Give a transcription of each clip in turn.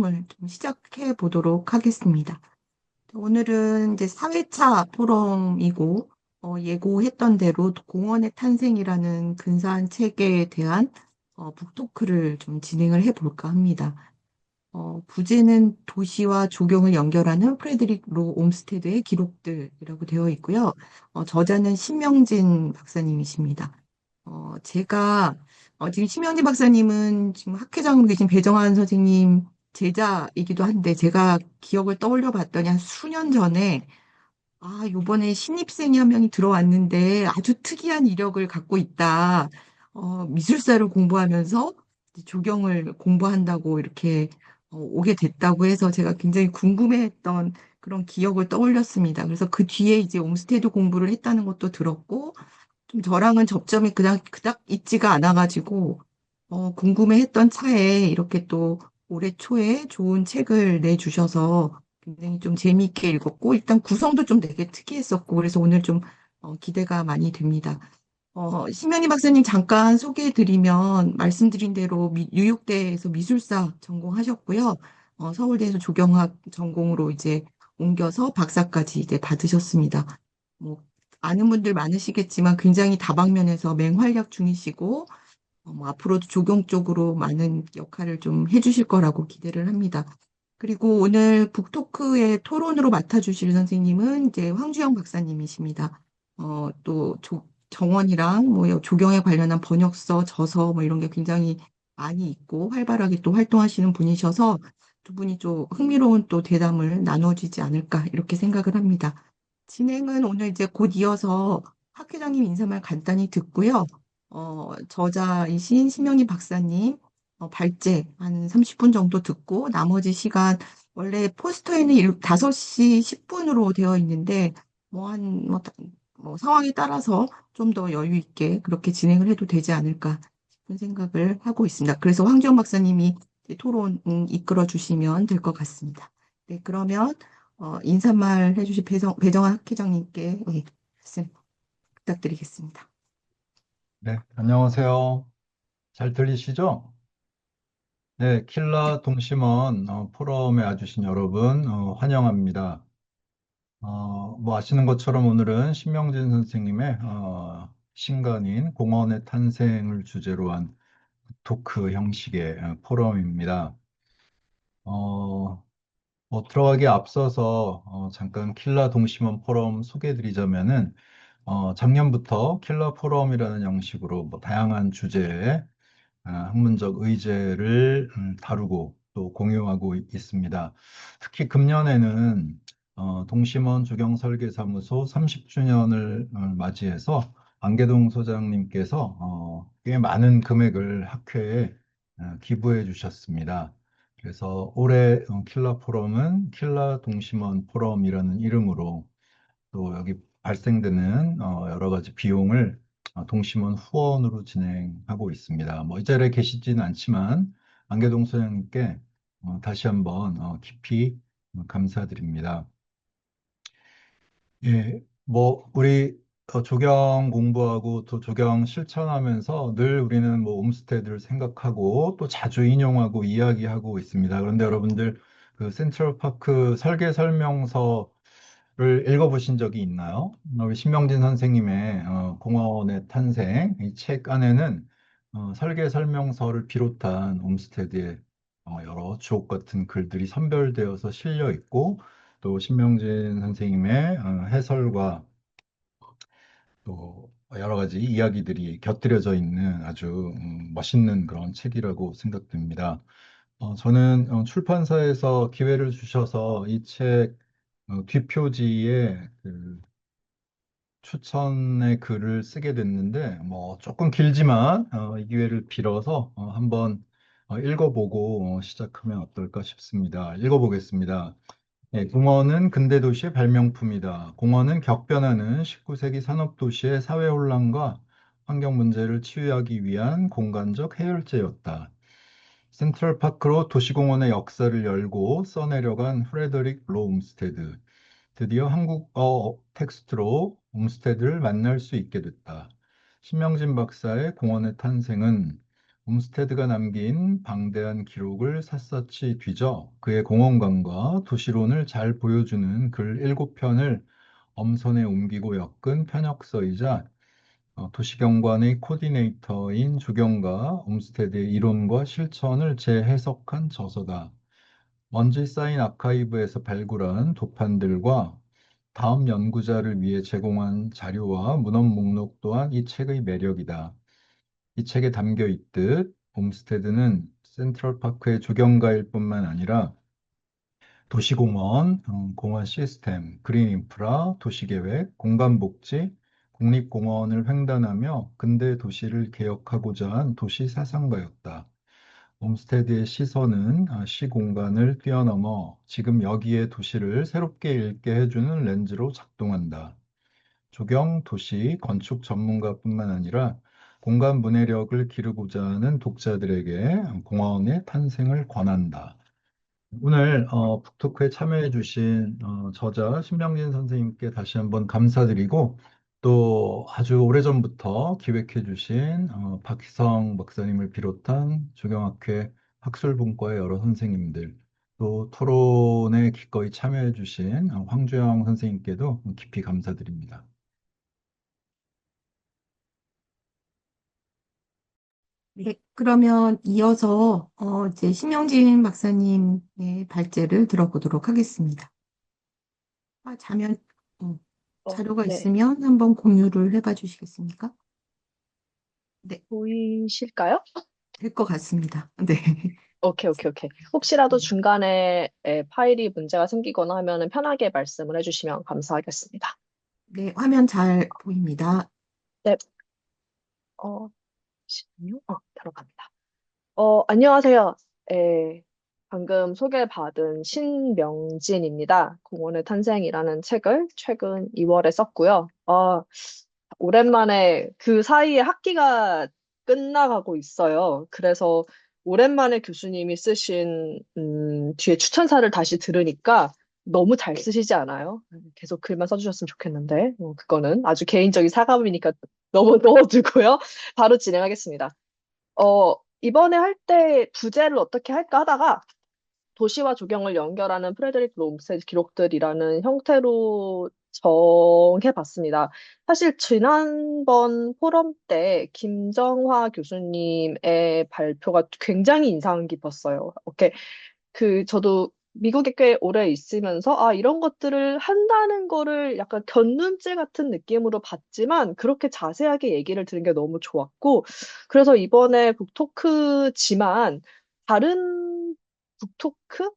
포럼을 좀 시작해 보도록 하겠습니다. 오늘은 이제 4회차 포럼이고, 예고했던 대로 공원의 탄생이라는 근사한 책에 대한 북토크를 좀 진행을 해 볼까 합니다. 부제는 도시와 조경을 연결하는 프레드릭 로 옴스테드의 기록들이라고 되어 있고요. 저자는 신명진 박사님이십니다. 제가 지금 신명진 박사님은 지금 학회장으로 계신 배정환 선생님 제자이기도 한데 제가 기억을 떠올려 봤더니 한 수년 전에 요번에 신입생이 한 명이 들어왔는데 아주 특이한 이력을 갖고 있다. 미술사를 공부하면서 이제 조경을 공부한다고 이렇게 오게 됐다고 해서 제가 굉장히 궁금해했던 그런 기억을 떠올렸습니다. 그래서 그 뒤에 이제 옴스테드 공부를 했다는 것도 들었고, 좀 저랑은 접점이 그닥 있지가 않아가지고, 궁금해했던 차에 이렇게 또 올해 초에 좋은 책을 내주셔서 굉장히 좀 재미있게 읽었고, 일단 구성도 좀 되게 특이했었고, 그래서 오늘 좀 기대가 많이 됩니다. 심연희 박사님 잠깐 소개해드리면, 말씀드린 대로 뉴욕대에서 미술사 전공하셨고요. 서울대에서 조경학 전공으로 이제 옮겨서 박사까지 이제 받으셨습니다. 뭐, 아는 분들 많으시겠지만 굉장히 다방면에서 맹활약 중이시고, 뭐 앞으로도 조경 쪽으로 많은 역할을 좀 해주실 거라고 기대를 합니다. 그리고 오늘 북토크의 토론으로 맡아주실 선생님은 이제 황주영 박사님이십니다. 또 정원이랑 뭐 조경에 관련한 번역서, 저서 뭐 이런 게 굉장히 많이 있고 활발하게 또 활동하시는 분이셔서 두 분이 좀 흥미로운 또 대담을 나눠주지 않을까 이렇게 생각을 합니다. 진행은 오늘 이제 곧 이어서 학 회장님 인사말 간단히 듣고요. 저자이신 심영희 박사님 발제 한 30분 정도 듣고 나머지 시간 원래 포스터에는 5시 10분으로 되어 있는데 뭐 상황에 따라서 좀 더 여유 있게 그렇게 진행을 해도 되지 않을까 싶은 생각을 하고 있습니다. 그래서 황지영 박사님이 이제 토론 이끌어 주시면 될 것 같습니다. 네, 그러면 인사말 해주실 배정환 학회장님께 말씀 부탁드리겠습니다. 네, 안녕하세요. 잘 들리시죠? 네, 킬라 동심원 포럼에 와주신 여러분 환영합니다. 뭐 아시는 것처럼 오늘은 신명진 선생님의 신간인 공원의 탄생을 주제로 한 토크 형식의 포럼입니다. 어, 들어가기 앞서서 잠깐 킬라 동심원 포럼 소개해드리자면은 작년부터 킬라 포럼이라는 형식으로 뭐 다양한 주제에 학문적 의제를 다루고 또 공유하고 있습니다. 특히 금년에는 동심원 조경설계사무소 30주년을 맞이해서 안계동 소장님께서 꽤 많은 금액을 학회에 기부해 주셨습니다. 그래서 올해 킬라 포럼은 킬라 동심원 포럼이라는 이름으로 또 여기 발생되는 여러 가지 비용을 동심원 후원으로 진행하고 있습니다. 뭐 이 자리에 계시지는 않지만 안계동 소장님께 다시 한번 깊이 감사드립니다. 예, 뭐 우리 조경 공부하고 또 조경 실천하면서 늘 우리는 뭐 옴스테드를 생각하고 또 자주 인용하고 이야기하고 있습니다. 그런데 여러분들 그 센트럴파크 설계 설명서 를 읽어보신 적이 있나요? 우리 신명진 선생님의 공원의 탄생 이 책 안에는 설계 설명서를 비롯한 옴스테드의 여러 주옥 같은 글들이 선별되어서 실려 있고 또 신명진 선생님의 해설과 또 여러 가지 이야기들이 곁들여져 있는 아주 멋있는 그런 책이라고 생각됩니다. 저는 출판사에서 기회를 주셔서 이 책 뒷표지에 그 추천의 글을 쓰게 됐는데, 뭐 조금 길지만 이 기회를 빌어서 한번 읽어보고 시작하면 어떨까 싶습니다. 읽어보겠습니다. 네, 공원은 근대도시의 발명품이다. 공원은 격변하는 19세기 산업도시의 사회혼란과 환경 문제를 치유하기 위한 공간적 해열제였다. 센트럴파크로 도시공원의 역사를 열고 써내려간 프레더릭 로움스테드. 드디어 한국어 텍스트로 옴스테드를 만날 수 있게 됐다. 신명진 박사의 공원의 탄생은 옴스테드가 남긴 방대한 기록을 샅샅이 뒤져 그의 공원관과 도시론을 잘 보여주는 글 7편을 엄선에 옮기고 엮은 편역서이자 도시경관의 코디네이터인 조경과 옴스테드의 이론과 실천을 재해석한 저서다. 먼지 쌓인 아카이브에서 발굴한 도판들과 다음 연구자를 위해 제공한 자료와 문헌 목록 또한 이 책의 매력이다. 이 책에 담겨 있듯 홈스테드는 센트럴파크의 조경가일 뿐만 아니라 도시공원, 공원 시스템, 그린 인프라, 도시계획, 공간복지, 국립공원을 횡단하며 근대 도시를 개혁하고자 한 도시 사상가였다. 홈스테드의 시선은 시공간을 뛰어넘어 지금 여기에 도시를 새롭게 읽게 해주는 렌즈로 작동한다. 조경, 도시, 건축 전문가뿐만 아니라 공간 문해력을 기르고자 하는 독자들에게 공원의 탄생을 권한다. 오늘 북토크에 참여해주신 저자 신명진 선생님께 다시 한번 감사드리고 또 아주 오래전부터 기획해주신 박희성 박사님을 비롯한 조경학회 학술분과의 여러 선생님들 또 토론에 기꺼이 참여해주신 황주영 선생님께도 깊이 감사드립니다. 네, 그러면 이어서 이제 심영진 박사님의 발제를 들어보도록 하겠습니다. 자면 어, 자료가 네. 있으면 한번 공유를 해봐 주시겠습니까? 네, 보이실까요? 될 것 같습니다. 네. 오케이, 오케이, 오케이. 혹시라도 중간에 파일이 문제가 생기거나 하면은 편하게 말씀을 해주시면 감사하겠습니다. 네, 화면 잘 보입니다. 네, 잠시만요. 들어갑니다. 안녕하세요. 방금 소개받은 신명진입니다. 공원의 탄생이라는 책을 최근 2월에 썼고요. 오랜만에 그 사이에 학기가 끝나가고 있어요. 그래서 오랜만에 교수님이 쓰신 뒤에 추천사를 다시 들으니까 너무 잘 쓰시지 않아요? 계속 글만 써주셨으면 좋겠는데 그거는 아주 개인적인 사감이니까 너무 넣어두고요. 바로 진행하겠습니다. 이번에 할 때 부제를 어떻게 할까 하다가 도시와 조경을 연결하는 프레드릭 롬스의 기록들이라는 형태로 정해봤습니다. 사실 지난번 포럼 때 김정화 교수님의 발표가 굉장히 인상 깊었어요. 저도 미국에 꽤 오래 있으면서, 이런 것들을 한다는 거를 약간 견눈질 같은 느낌으로 봤지만, 그렇게 자세하게 얘기를 들은 게 너무 좋았고, 그래서 이번에 북토크지만, 다른 북토크?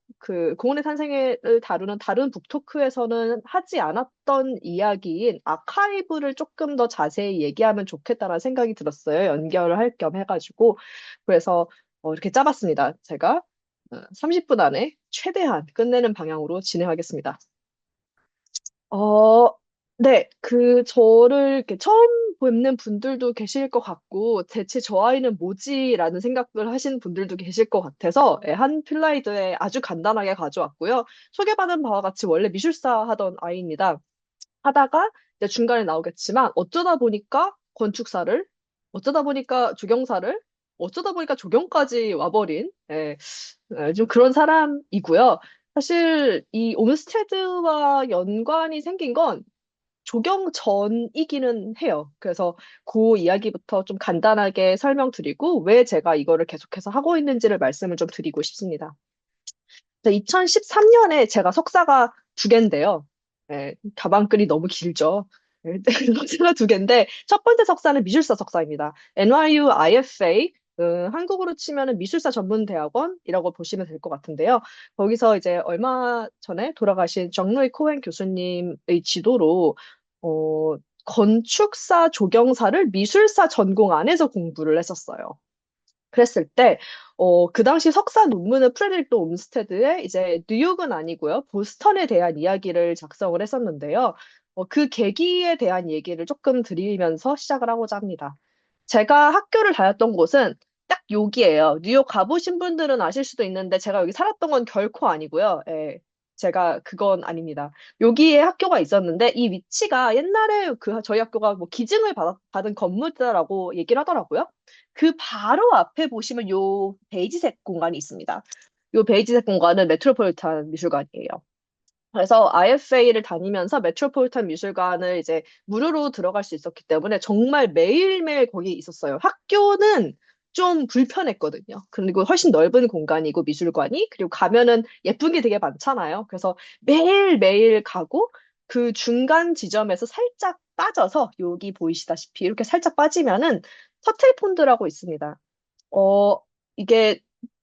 공원의 탄생을 다루는 다른 북토크에서는 하지 않았던 이야기인 아카이브를 조금 더 자세히 얘기하면 좋겠다는 생각이 들었어요. 연결을 할 겸 해가지고. 그래서 이렇게 짜봤습니다. 제가. 30분 안에 최대한 끝내는 방향으로 진행하겠습니다. 어, 네, 저를 이렇게 처음 뵙는 분들도 계실 것 같고, 대체 저 아이는 뭐지라는 생각을 하시는 분들도 계실 것 같아서, 한 플라이드에 아주 간단하게 가져왔고요. 소개받은 바와 같이 원래 미술사 하던 아이입니다. 하다가 이제 중간에 나오겠지만, 어쩌다 보니까 건축사를, 어쩌다 보니까 조경사를, 어쩌다 보니까 조경까지 와버린, 좀 그런 사람이고요. 사실 이 옴스테드와 연관이 생긴 건 조경 전이기는 해요. 그래서 그 이야기부터 좀 간단하게 설명드리고 왜 제가 이거를 계속해서 하고 있는지를 말씀을 좀 드리고 싶습니다. 2013년에 제가 석사가 두 개인데요. 가방글이 너무 길죠. 석사가 두 개인데 첫 번째 석사는 미술사 석사입니다. NYU IFA 한국으로 치면은 미술사 전문대학원이라고 보시면 될 것 같은데요. 거기서 이제 얼마 전에 돌아가신 정로이 코hen 교수님의 지도로 어, 건축사 조경사를 미술사 전공 안에서 공부를 했었어요. 그랬을 때, 그 당시 석사 논문은 프레드릭 도 옴스테드의 이제 뉴욕은 아니고요. 보스턴에 대한 이야기를 작성을 했었는데요. 그 계기에 대한 얘기를 조금 드리면서 시작을 하고자 합니다. 제가 학교를 다녔던 곳은 딱 여기예요. 뉴욕 가보신 분들은 아실 수도 있는데 제가 여기 살았던 건 결코 아니고요. 제가 그건 아닙니다. 여기에 학교가 있었는데 이 위치가 옛날에 저희 학교가 뭐 기증을 받은 건물이라고 얘기를 하더라고요. 그 바로 앞에 보시면 요 베이지색 공간이 있습니다. 요 베이지색 공간은 메트로폴리탄 미술관이에요. 그래서 IFA를 다니면서 메트로폴리탄 미술관을 이제 무료로 들어갈 수 있었기 때문에 정말 매일매일 거기 있었어요. 학교는 좀 불편했거든요. 그리고 훨씬 넓은 공간이고 미술관이 그리고 가면은 예쁜 게 되게 많잖아요. 그래서 매일매일 가고 그 중간 지점에서 살짝 빠져서 여기 보이시다시피 이렇게 살짝 빠지면은 터틀 폰드라고 있습니다. 어, 이게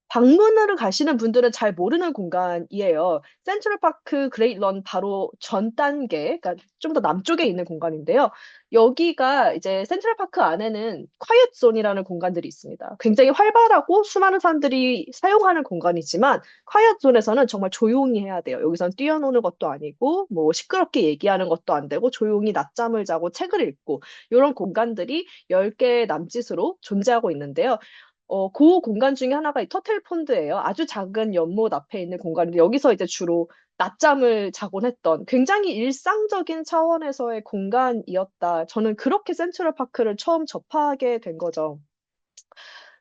방문을 가시는 분들은 잘 모르는 공간이에요. 센트럴파크 그레이트런 바로 전 단계, 그러니까 좀 더 남쪽에 있는 공간인데요. 여기가 이제 센트럴파크 안에는 콰이엇 존이라는 공간들이 있습니다. 굉장히 활발하고 수많은 사람들이 사용하는 공간이지만 콰이엇 존에서는 정말 조용히 해야 돼요. 여기선 뛰어노는 것도 아니고 뭐 시끄럽게 얘기하는 것도 안 되고 조용히 낮잠을 자고 책을 읽고 이런 공간들이 10개 남짓으로 존재하고 있는데요. 그 공간 중에 하나가 이 터틀 폰드예요. 아주 작은 연못 앞에 있는 공간인데 여기서 이제 주로 낮잠을 자곤 했던 굉장히 일상적인 차원에서의 공간이었다. 저는 그렇게 센트럴 파크를 처음 접하게 된 거죠.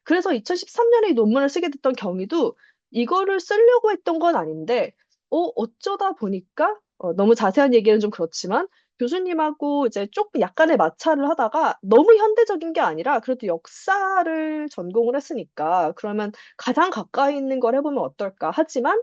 그래서 2013년에 이 논문을 쓰게 됐던 경위도 이거를 쓰려고 했던 건 아닌데, 어쩌다 보니까, 너무 자세한 얘기는 좀 그렇지만, 교수님하고 이제 조금 약간의 마찰을 하다가 너무 현대적인 게 아니라 그래도 역사를 전공을 했으니까 그러면 가장 가까이 있는 걸 해보면 어떨까 하지만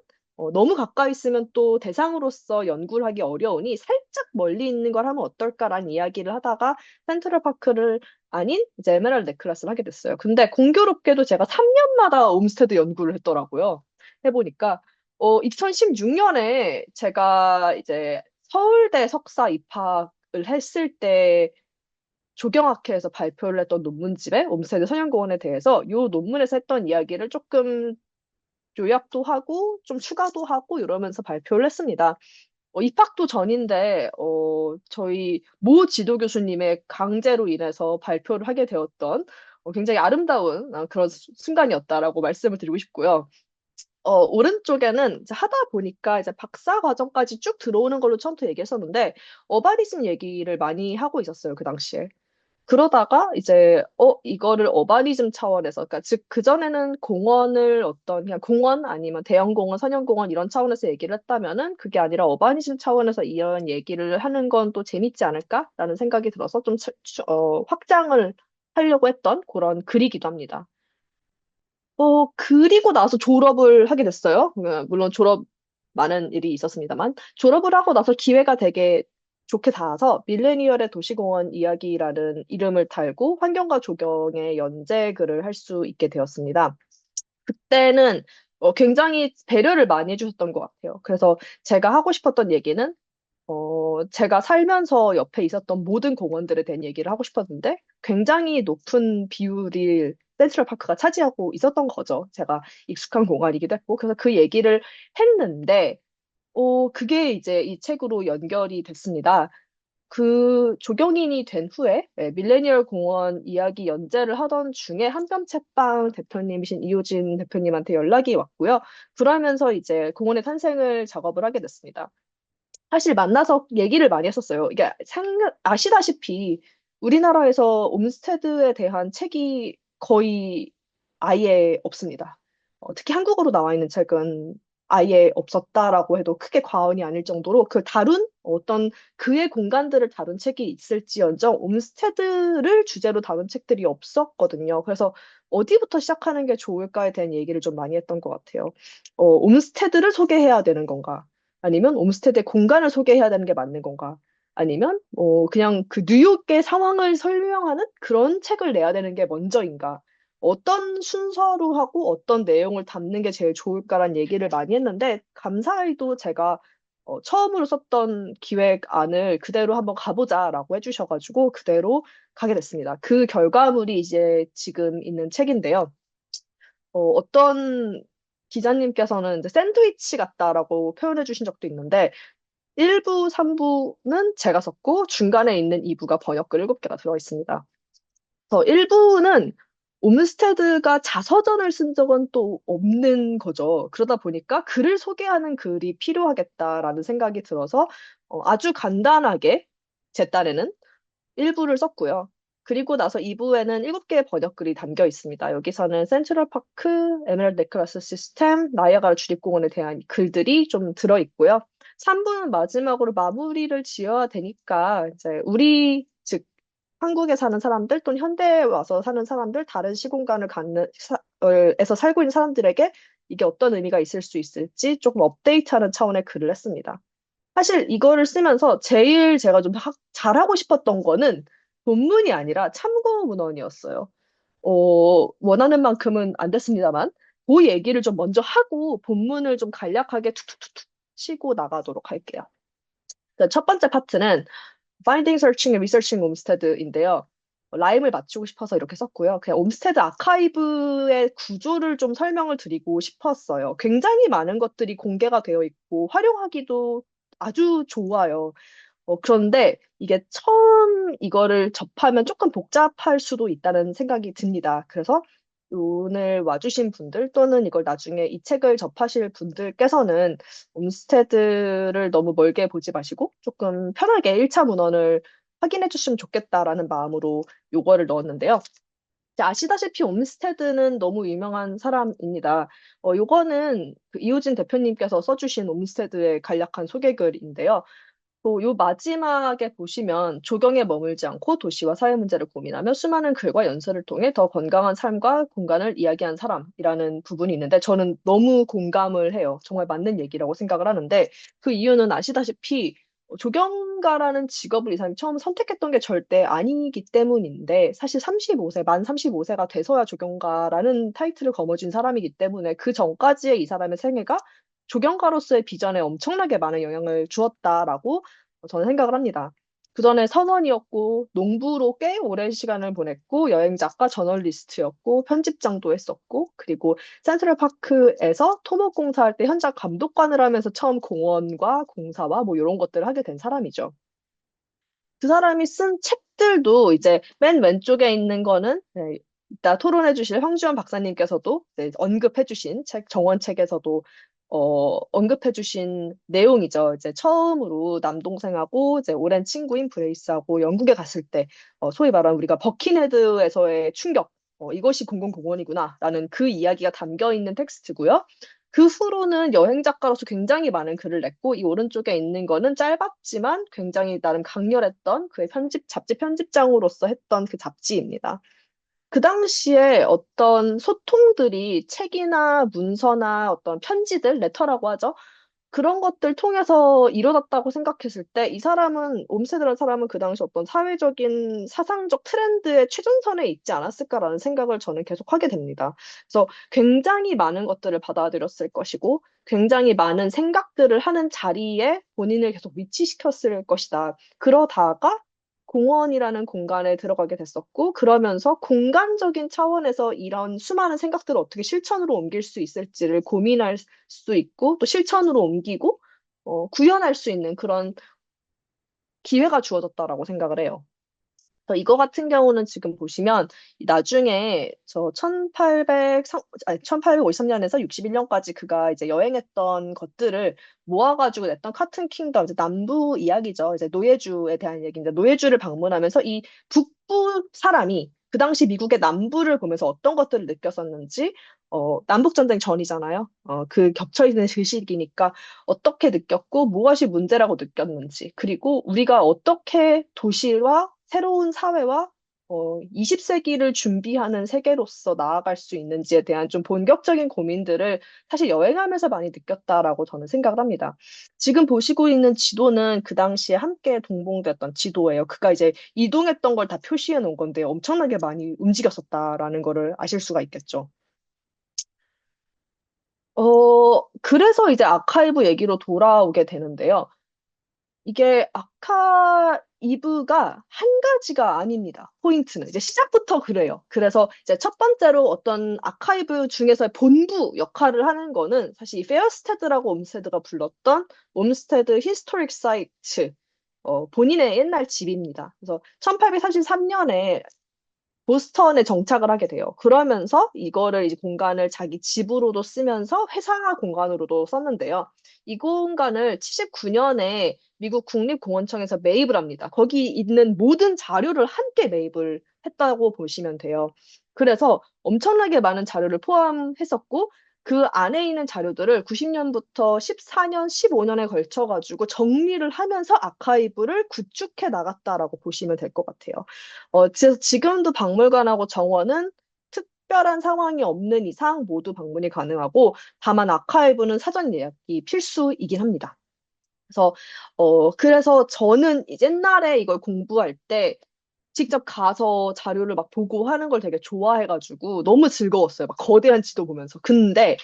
너무 가까이 있으면 또 대상으로서 연구를 하기 어려우니 살짝 멀리 있는 걸 하면 어떨까라는 이야기를 하다가 센트럴파크를 아닌 이제 에메랄드 네클래스를 하게 됐어요. 근데 공교롭게도 제가 3년마다 옴스테드 연구를 했더라고요. 해보니까 2016년에 제가 이제 서울대 석사 입학을 했을 때 조경학회에서 발표를 했던 논문집에 옴스테드 선형공원에 대해서 이 논문에서 했던 이야기를 조금 요약도 하고 좀 추가도 하고 이러면서 발표를 했습니다. 입학도 전인데, 저희 모 지도 교수님의 강제로 인해서 발표를 하게 되었던 굉장히 아름다운 그런 순간이었다라고 말씀을 드리고 싶고요. 오른쪽에는 이제 하다 보니까 이제 박사 과정까지 쭉 들어오는 걸로 처음부터 얘기했었는데, 어바리즘 얘기를 많이 하고 있었어요, 그 당시에. 그러다가 이제 이거를 어바니즘 차원에서 그러니까 즉 그전에는 공원을 어떤 그냥 공원 아니면 대형 공원, 선형 공원 이런 차원에서 얘기를 했다면은 그게 아니라 어바니즘 차원에서 이런 얘기를 하는 건 또 재밌지 않을까라는 생각이 들어서 좀 확장을 하려고 했던 그런 글이기도 합니다. 그리고 나서 졸업을 하게 됐어요. 물론 졸업 많은 일이 있었습니다만 졸업을 하고 나서 기회가 되게 좋게 닿아서 밀레니얼의 도시공원 이야기라는 이름을 달고 환경과 조경의 연재글을 할 수 있게 되었습니다. 그때는 굉장히 배려를 많이 해주셨던 것 같아요. 그래서 제가 하고 싶었던 얘기는 제가 살면서 옆에 있었던 모든 공원들에 대한 얘기를 하고 싶었는데 굉장히 높은 비율이 센트럴 파크가 차지하고 있었던 거죠. 제가 익숙한 공간이기도 했고. 그래서 그 얘기를 했는데, 그게 이제 이 책으로 연결이 됐습니다. 그 조경인이 된 후에 밀레니얼 공원 이야기 연재를 하던 중에 한뼘책방 대표님이신 이효진 대표님한테 연락이 왔고요. 그러면서 이제 공원의 탄생을 작업을 하게 됐습니다. 사실 만나서 얘기를 많이 했었어요. 이게 아시다시피 우리나라에서 옴스테드에 대한 책이 거의 아예 없습니다. 특히 한국어로 나와 있는 책은 아예 없었다라고 해도 크게 과언이 아닐 정도로 그 다룬 어떤 그의 공간들을 다룬 책이 있을지언정 옴스테드를 주제로 다룬 책들이 없었거든요. 그래서 어디부터 시작하는 게 좋을까에 대한 얘기를 좀 많이 했던 것 같아요. 옴스테드를 소개해야 되는 건가? 아니면 옴스테드의 공간을 소개해야 되는 게 맞는 건가? 아니면 그냥 그 뉴욕의 상황을 설명하는 그런 책을 내야 되는 게 먼저인가? 어떤 순서로 하고 어떤 내용을 담는 게 제일 좋을까라는 얘기를 많이 했는데 감사히도 제가 처음으로 썼던 기획안을 그대로 한번 가보자라고 해주셔가지고 그대로 가게 됐습니다. 그 결과물이 이제 지금 있는 책인데요. 어떤 기자님께서는 이제 샌드위치 같다라고 표현해 주신 적도 있는데 1부, 3부는 제가 썼고 중간에 있는 2부가 번역글 7개가 들어 있습니다. 그래서 1부는 옴스테드가 자서전을 쓴 적은 또 없는 거죠. 그러다 보니까 글을 소개하는 글이 필요하겠다라는 생각이 들어서 아주 간단하게 제 딴에는 1부를 썼고요. 그리고 나서 2부에는 7개의 번역글이 담겨 있습니다. 여기서는 센트럴파크, 에메랄드 네클라스 시스템, 나이아가라 주립공원에 대한 글들이 좀 들어 있고요. 3부는 마지막으로 마무리를 지어야 되니까 이제 우리 즉 한국에 사는 사람들 또는 현대에 와서 사는 사람들, 다른 시공간을 에서 살고 있는 사람들에게 이게 어떤 의미가 있을 수 있을지 조금 업데이트하는 차원의 글을 했습니다. 사실 이거를 쓰면서 제일 제가 좀 잘하고 싶었던 거는 본문이 아니라 참고 문헌이었어요. 원하는 만큼은 안 됐습니다만, 그 얘기를 좀 먼저 하고 본문을 좀 간략하게 툭툭툭툭 치고 나가도록 할게요. 첫 번째 파트는 Finding, Searching, and Researching Olmsted인데요. 라임을 맞추고 싶어서 이렇게 썼고요. 그냥 올스테드 아카이브의 구조를 좀 설명을 드리고 싶었어요. 굉장히 많은 것들이 공개가 되어 있고 활용하기도 아주 좋아요. 그런데 이게 처음 이거를 접하면 조금 복잡할 수도 있다는 생각이 듭니다. 그래서 오늘 와주신 분들 또는 이걸 나중에 이 책을 접하실 분들께서는 옴스테드를 너무 멀게 보지 마시고 조금 편하게 1차 문헌을 확인해 주시면 좋겠다라는 마음으로 요거를 넣었는데요. 이제 아시다시피 옴스테드는 너무 유명한 사람입니다. 요거는 그 이호진 대표님께서 써주신 옴스테드의 간략한 소개글인데요. 요 마지막에 보시면 조경에 머물지 않고 도시와 사회 문제를 고민하며 수많은 글과 연설을 통해 더 건강한 삶과 공간을 이야기한 사람이라는 부분이 있는데 저는 너무 공감을 해요. 정말 맞는 얘기라고 생각을 하는데 그 이유는 아시다시피 조경가라는 직업을 이 사람이 처음 선택했던 게 절대 아니기 때문인데 사실 35세, 만 35세가 돼서야 조경가라는 타이틀을 거머쥔 사람이기 때문에 그 전까지의 이 사람의 생애가 조경가로서의 비전에 엄청나게 많은 영향을 주었다라고 저는 생각을 합니다. 그 전에 선원이었고 농부로 꽤 오랜 시간을 보냈고 여행 작가, 저널리스트였고 편집장도 했었고 그리고 센트럴파크에서 토목 공사할 때 현장 감독관을 하면서 처음 공원과 공사와 뭐 이런 것들을 하게 된 사람이죠. 그 사람이 쓴 책들도 이제 맨 왼쪽에 있는 거는 이따 토론해 주실 황주연 박사님께서도 언급해 주신 책, 정원책에서도 언급해 주신 내용이죠. 이제 처음으로 남동생하고 이제 오랜 친구인 브레이스하고 영국에 갔을 때 소위 말하는 우리가 버킨헤드에서의 충격, 이것이 공공공원이구나라는 그 이야기가 담겨 있는 텍스트고요. 그 후로는 여행 작가로서 굉장히 많은 글을 냈고, 이 오른쪽에 있는 거는 짧았지만 굉장히 나름 강렬했던 그의 잡지 편집장으로서 했던 그 잡지입니다. 그 당시에 어떤 소통들이 책이나 문서나 어떤 편지들, 레터라고 하죠. 그런 것들 통해서 이루어졌다고 생각했을 때 이 사람은 옴세드라는 사람은 그 당시 어떤 사회적인 사상적 트렌드의 최전선에 있지 않았을까라는 생각을 저는 계속 하게 됩니다. 그래서 굉장히 많은 것들을 받아들였을 것이고 굉장히 많은 생각들을 하는 자리에 본인을 계속 위치시켰을 것이다. 그러다가 공원이라는 공간에 들어가게 됐었고, 그러면서 공간적인 차원에서 이런 수많은 생각들을 어떻게 실천으로 옮길 수 있을지를 고민할 수 있고, 또 실천으로 옮기고, 구현할 수 있는 그런 기회가 주어졌다라고 생각을 해요. 이거 같은 경우는 지금 보시면 나중에 저 1853년에서 61년까지 그가 이제 여행했던 것들을 모아가지고 냈던 카튼 킹덤, 이제 남부 이야기죠. 이제 노예주에 대한 얘기인데 노예주를 방문하면서 이 북부 사람이 그 당시 미국의 남부를 보면서 어떤 것들을 느꼈었는지, 남북전쟁 전이잖아요. 그 겹쳐있는 그 시기니까 어떻게 느꼈고 무엇이 문제라고 느꼈는지, 그리고 우리가 어떻게 도시와 새로운 사회와 20세기를 준비하는 세계로서 나아갈 수 있는지에 대한 좀 본격적인 고민들을 사실 여행하면서 많이 느꼈다라고 저는 생각을 합니다. 지금 보시고 있는 지도는 그 당시에 함께 동봉됐던 지도예요. 그가 이제 이동했던 걸 다 표시해 놓은 건데 엄청나게 많이 움직였었다라는 거를 아실 수가 있겠죠. 그래서 이제 아카이브 얘기로 돌아오게 되는데요. 이게 아카이브가 한 가지가 아닙니다. 포인트는 이제 시작부터 그래요. 그래서 이제 첫 번째로 어떤 아카이브 중에서의 본부 역할을 하는 거는 사실 이 페어스테드라고 옴스테드가 불렀던 옴스테드 히스토릭 사이트, 본인의 옛날 집입니다. 그래서 1833년에 보스턴에 정착을 하게 돼요. 그러면서 이거를 이제 공간을 자기 집으로도 쓰면서 회사 공간으로도 썼는데요. 이 공간을 79년에 미국 국립공원청에서 매입을 합니다. 거기 있는 모든 자료를 함께 매입을 했다고 보시면 돼요. 그래서 엄청나게 많은 자료를 포함했었고, 그 안에 있는 자료들을 90년부터 14년, 15년에 걸쳐가지고 정리를 하면서 아카이브를 구축해 나갔다라고 보시면 될 것 같아요. 지금도 박물관하고 정원은 특별한 상황이 없는 이상 모두 방문이 가능하고, 다만 아카이브는 사전 예약이 필수이긴 합니다. 그래서 저는 옛날에 이걸 공부할 때 직접 가서 자료를 막 보고 하는 걸 되게 좋아해가지고 너무 즐거웠어요. 막 거대한 지도 보면서. 근데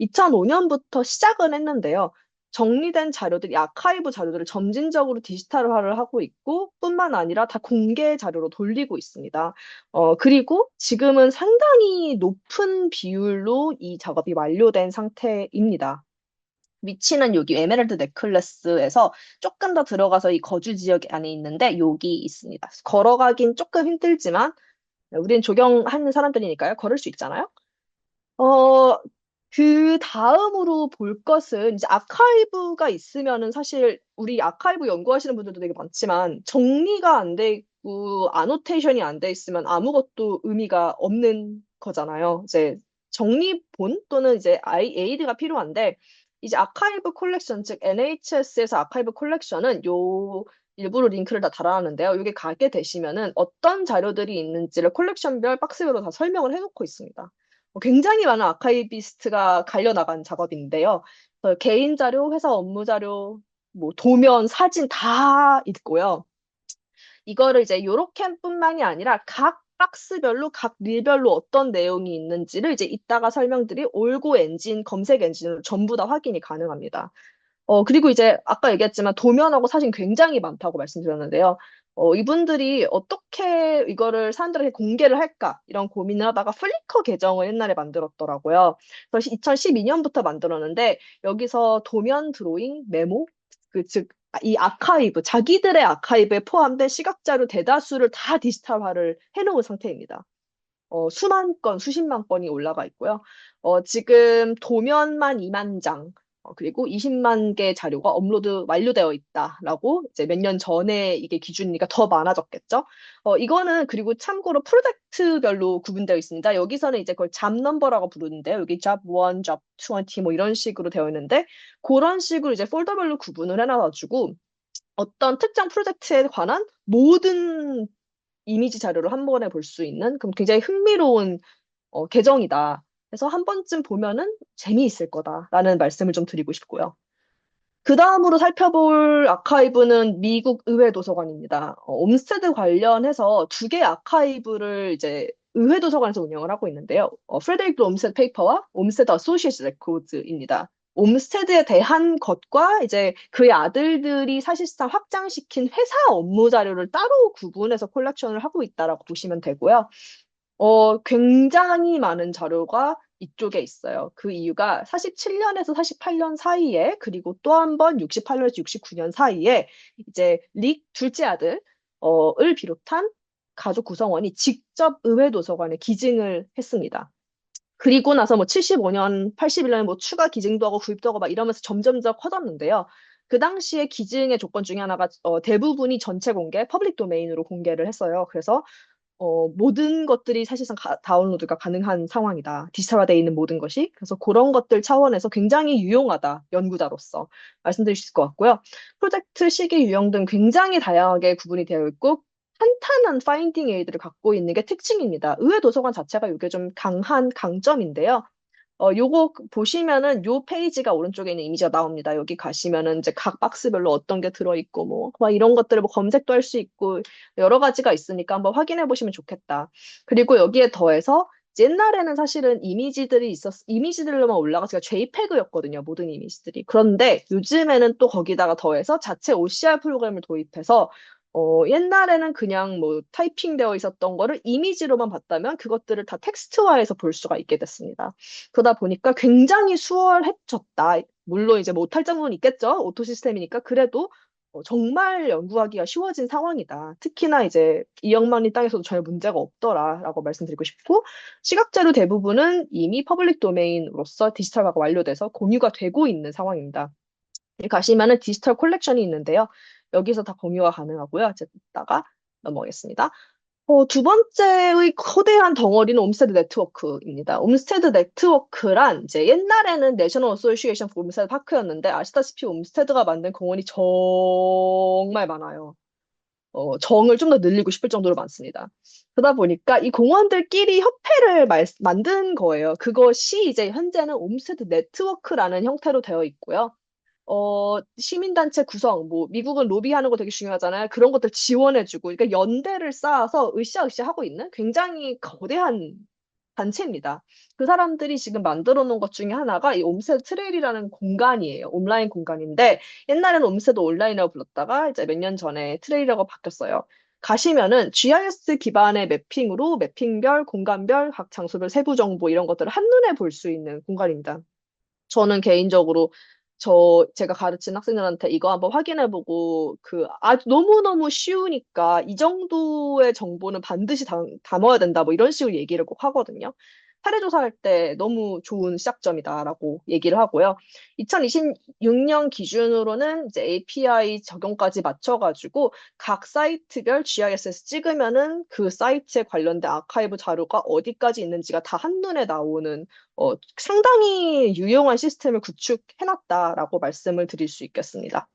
2005년부터 시작은 했는데요. 정리된 자료들이 아카이브 자료들을 점진적으로 디지털화를 하고 있고 뿐만 아니라 다 공개 자료로 돌리고 있습니다. 그리고 지금은 상당히 높은 비율로 이 작업이 완료된 상태입니다. 위치는 여기 에메랄드 넥클래스에서 조금 더 들어가서 이 거주 지역 안에 있는데 여기 있습니다. 걸어가긴 조금 힘들지만 우리는 조경하는 사람들이니까요. 걸을 수 있잖아요. 어, 그 다음으로 볼 것은 이제 아카이브가 있으면은 사실 우리 아카이브 연구하시는 분들도 되게 많지만 정리가 안 돼 있고 아노테이션이 안 돼 있으면 아무것도 의미가 없는 거잖아요. 이제 정리본 또는 이제 에이드가 필요한데 이제 아카이브 콜렉션 즉 NHS에서 아카이브 콜렉션은 요 일부러 링크를 다 달아놨는데요. 여기 가게 되시면은 어떤 자료들이 있는지를 콜렉션별 박스별로 다 설명을 해놓고 있습니다. 굉장히 많은 아카이비스트가 갈려나간 작업인데요. 개인 자료, 회사 업무 자료, 뭐 도면, 사진 다 있고요. 이거를 이제 요렇게뿐만이 아니라 각 박스별로 각 릴별로 어떤 내용이 있는지를 이제 이따가 설명드릴 올고 엔진, 검색 엔진으로 전부 다 확인이 가능합니다. 그리고 이제 아까 얘기했지만 도면하고 사진 굉장히 많다고 말씀드렸는데요. 이분들이 어떻게 이거를 사람들에게 공개를 할까 이런 고민을 하다가 플리커 계정을 옛날에 만들었더라고요. 그래서 2012년부터 만들었는데 여기서 도면 드로잉, 메모, 즉 이 아카이브, 자기들의 아카이브에 포함된 시각자료 대다수를 다 디지털화를 해놓은 상태입니다. 수만 건, 수십만 건이 올라가 있고요. 지금 도면만 2만 장, 그리고 20만 개 자료가 업로드 완료되어 있다라고 이제 몇 년 전에 이게 기준이니까 더 많아졌겠죠. 이거는 그리고 참고로 프로젝트별로 구분되어 있습니다. 여기서는 이제 그걸 잡 넘버라고 부르는데요. 여기 job 1, job 20 뭐 이런 식으로 되어 있는데 그런 식으로 이제 폴더별로 구분을 해놔가지고 어떤 특정 프로젝트에 관한 모든 이미지 자료를 한 번에 볼 수 있는 그럼 굉장히 흥미로운 계정이다. 그래서 한 번쯤 보면은 재미있을 거다라는 말씀을 좀 드리고 싶고요. 그 다음으로 살펴볼 아카이브는 미국 의회 도서관입니다. 옴스테드 관련해서 두 개의 아카이브를 이제 의회 도서관에서 운영을 하고 있는데요. 프레데릭 옴스테드 페이퍼와 옴스테드 어소시에이트 레코드입니다. 옴스테드에 대한 것과 이제 그의 아들들이 사실상 확장시킨 회사 업무 자료를 따로 구분해서 콜렉션을 하고 있다라고 보시면 되고요. 굉장히 많은 자료가 이쪽에 있어요. 그 이유가 47년에서 48년 사이에, 그리고 또 한 번 68년에서 69년 사이에, 이제 릭 둘째 아들, 을 비롯한 가족 구성원이 직접 의회 도서관에 기증을 했습니다. 그리고 나서 뭐 75년, 81년에 뭐 추가 기증도 하고 구입도 하고 막 이러면서 점점 더 커졌는데요. 그 당시에 기증의 조건 중에 하나가 대부분이 전체 공개, 퍼블릭 도메인으로 공개를 했어요. 그래서 모든 것들이 사실상 다운로드가 가능한 상황이다. 디지털화되어 있는 모든 것이. 그래서 그런 것들 차원에서 굉장히 유용하다. 연구자로서 말씀드릴 수 있을 것 같고요. 프로젝트 시기 유형 등 굉장히 다양하게 구분이 되어 있고 탄탄한 파인딩 에이드를 갖고 있는 게 특징입니다. 의회 도서관 자체가 이게 좀 강한 강점인데요. 요거 보시면은 요 페이지가 오른쪽에 있는 이미지가 나옵니다. 여기 가시면은 이제 각 박스별로 어떤 게 들어있고 뭐, 막 이런 것들을 뭐 검색도 할 수 있고 여러 가지가 있으니까 한번 확인해 보시면 좋겠다. 그리고 여기에 더해서 옛날에는 사실은 이미지들로만 올라가서 JPEG였거든요. 모든 이미지들이. 그런데 요즘에는 또 거기다가 더해서 자체 OCR 프로그램을 도입해서 옛날에는 그냥 뭐 타이핑되어 있었던 거를 이미지로만 봤다면 그것들을 다 텍스트화해서 볼 수가 있게 됐습니다. 그러다 보니까 굉장히 수월해졌다. 물론 이제 못할 점은 있겠죠. 오토 시스템이니까. 그래도 정말 연구하기가 쉬워진 상황이다. 특히나 이제 2억만리 땅에서도 전혀 문제가 없더라라고 말씀드리고 싶고, 시각자료 대부분은 이미 퍼블릭 도메인으로서 디지털화가 완료돼서 공유가 되고 있는 상황입니다. 여기 가시면은 디지털 콜렉션이 있는데요. 여기서 다 공유가 가능하고요. 이제 이따가 넘어가겠습니다. 두 번째의 거대한 덩어리는 옴스테드 네트워크입니다. 옴스테드 네트워크란 이제 옛날에는 내셔널 어소시에이션 포 옴스테드 파크였는데 아시다시피 옴스테드가 만든 공원이 정말 많아요. 정을 좀 더 늘리고 싶을 정도로 많습니다. 그러다 보니까 이 공원들끼리 협회를 만든 거예요. 그것이 이제 현재는 옴스테드 네트워크라는 형태로 되어 있고요. 시민단체 구성, 뭐, 미국은 로비하는 거 되게 중요하잖아요. 그런 것들 지원해주고, 그러니까 연대를 쌓아서 으쌰으쌰 하고 있는 굉장히 거대한 단체입니다. 그 사람들이 지금 만들어 놓은 것 중에 하나가 이 옴세드 트레일이라는 공간이에요. 온라인 공간인데, 옛날에는 옴세드 온라인이라고 불렀다가 이제 몇 년 전에 트레일이라고 바뀌었어요. 가시면은 GIS 기반의 매핑으로 매핑별, 공간별, 각 장소별 세부 정보 이런 것들을 한눈에 볼 수 있는 공간입니다. 저는 개인적으로 제가 가르친 학생들한테 이거 한번 확인해보고, 너무너무 쉬우니까 이 정도의 정보는 반드시 담아야 된다, 뭐 이런 식으로 얘기를 꼭 하거든요. 사례조사할 때 너무 좋은 시작점이다라고 얘기를 하고요. 2026년 기준으로는 이제 API 적용까지 맞춰가지고 각 사이트별 GIS에서 찍으면은 그 사이트에 관련된 아카이브 자료가 어디까지 있는지가 다 한눈에 나오는 상당히 유용한 시스템을 구축해놨다라고 말씀을 드릴 수 있겠습니다.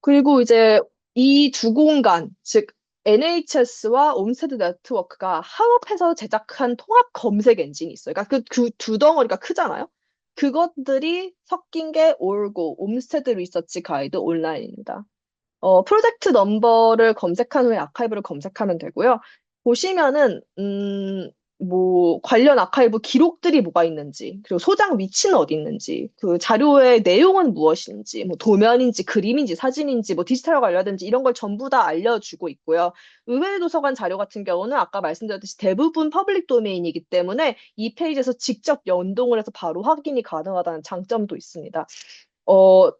그리고 이제 이 두 공간, 즉 NHS와 옴스테드 네트워크가 합업해서 제작한 통합 검색 엔진이 있어요. 그러니까 그 두 덩어리가 크잖아요. 그것들이 섞인 게 올고 옴스테드 리서치 가이드 온라인입니다. 프로젝트 넘버를 검색한 후에 아카이브를 검색하면 되고요. 보시면은, 뭐, 관련 아카이브 기록들이 뭐가 있는지, 그리고 소장 위치는 어디 있는지, 그 자료의 내용은 무엇인지, 뭐, 도면인지, 그림인지, 사진인지, 뭐, 디지털과 관련된지, 이런 걸 전부 다 알려주고 있고요. 의회 도서관 자료 같은 경우는 아까 말씀드렸듯이 대부분 퍼블릭 도메인이기 때문에 이 페이지에서 직접 연동을 해서 바로 확인이 가능하다는 장점도 있습니다.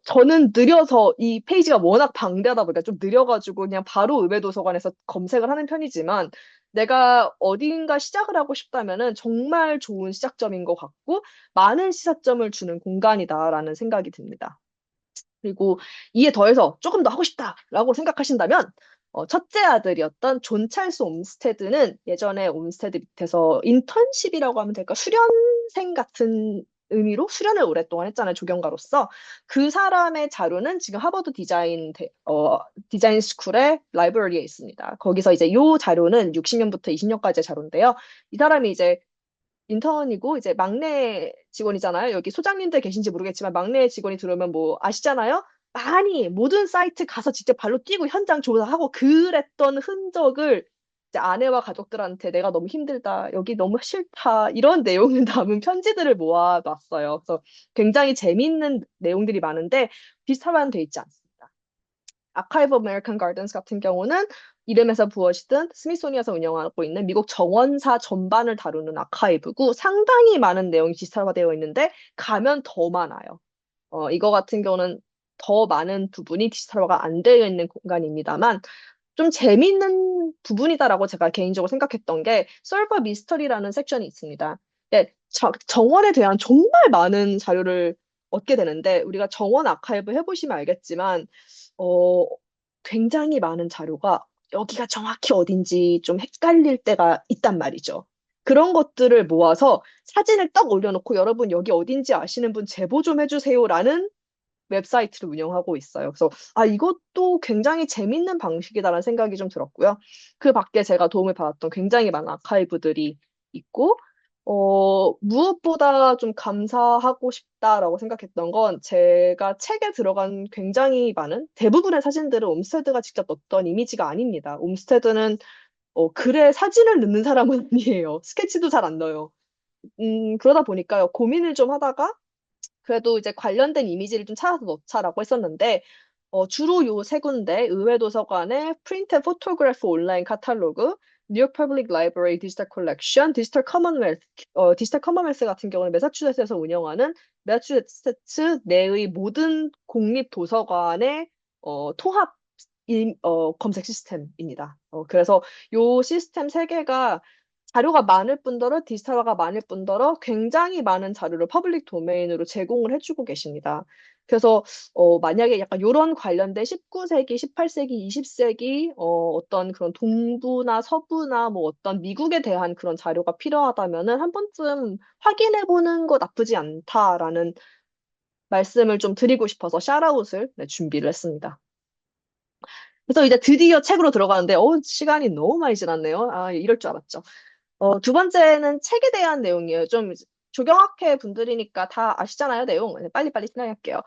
저는 느려서 이 페이지가 워낙 방대하다 보니까 좀 느려가지고 그냥 바로 의뢰도서관에서 검색을 하는 편이지만 내가 어딘가 시작을 하고 싶다면은 정말 좋은 시작점인 것 같고 많은 시사점을 주는 공간이다라는 생각이 듭니다. 그리고 이에 더해서 조금 더 하고 싶다라고 생각하신다면 첫째 아들이었던 존 찰스 옴스테드는 예전에 옴스테드 밑에서 인턴십이라고 하면 될까? 수련생 같은 의미로 수련을 오랫동안 했잖아요. 조경가로서. 그 사람의 자료는 지금 하버드 디자인 스쿨의 라이브러리에 있습니다. 거기서 이제 요 자료는 60년부터 20년까지의 자료인데요. 이 사람이 이제 인턴이고 이제 막내 직원이잖아요. 여기 소장님들 계신지 모르겠지만 막내 직원이 들어오면 뭐 아시잖아요. 많이 모든 사이트 가서 직접 발로 뛰고 현장 조사하고 그랬던 흔적을 이제 아내와 가족들한테 내가 너무 힘들다, 여기 너무 싫다 이런 내용을 담은 편지들을 모아놨어요. 그래서 굉장히 재미있는 내용들이 많은데 비슷하면 돼 있지 않습니다. 아카이브 오브 아메리칸 가든스 같은 경우는 이름에서 부어지듯 스미소니아에서 운영하고 있는 미국 정원사 전반을 다루는 아카이브고 상당히 많은 내용이 디지털화되어 있는데 가면 더 많아요. 이거 같은 경우는 더 많은 부분이 디지털화가 안 되어 있는 공간입니다만 좀 재미있는 부분이다라고 제가 개인적으로 생각했던 게 솔버 미스터리라는 섹션이 있습니다. 네, 정원에 대한 정말 많은 자료를 얻게 되는데 우리가 정원 아카이브 해보시면 알겠지만 어, 굉장히 많은 자료가 여기가 정확히 어딘지 좀 헷갈릴 때가 있단 말이죠. 그런 것들을 모아서 사진을 딱 올려놓고 여러분 여기 어딘지 아시는 분 제보 좀 해주세요라는 웹사이트를 운영하고 있어요. 그래서 이것도 굉장히 재밌는 방식이다라는 생각이 좀 들었고요. 그 밖에 제가 도움을 받았던 굉장히 많은 아카이브들이 있고 무엇보다 좀 감사하고 싶다라고 생각했던 건 제가 책에 들어간 굉장히 많은 대부분의 사진들은 옴스테드가 직접 넣었던 이미지가 아닙니다. 옴스테드는 글에 사진을 넣는 사람은 아니에요. 스케치도 잘 안 넣어요. 그러다 보니까요, 고민을 좀 하다가 그래도 이제 관련된 이미지를 좀 찾아서 넣자라고 했었는데, 주로 요 세 군데, 의회도서관의 프린트 포토그래프 온라인 카탈로그, 뉴욕 퍼블릭 라이브러리 디지털 컬렉션, 디지털 커먼웰스 같은 경우는 매사추세츠에서 운영하는 매사추세츠 내의 모든 공립 도서관의 통합 검색 시스템입니다. 그래서 요 시스템 세 개가 자료가 많을 뿐더러 디지털화가 많을 뿐더러 굉장히 많은 자료를 퍼블릭 도메인으로 제공을 해주고 계십니다. 그래서 만약에 약간 요런 관련된 19세기, 18세기, 20세기 어떤 그런 동부나 서부나 뭐 어떤 미국에 대한 그런 자료가 필요하다면은 한 번쯤 확인해 보는 거 나쁘지 않다라는 말씀을 좀 드리고 싶어서 샤라웃을 준비를 했습니다. 그래서 이제 드디어 책으로 들어가는데, 시간이 너무 많이 지났네요. 아, 이럴 줄 알았죠. 두 번째는 책에 대한 내용이에요. 좀 조경학회 분들이니까 다 아시잖아요, 내용. 빨리빨리 진행할게요.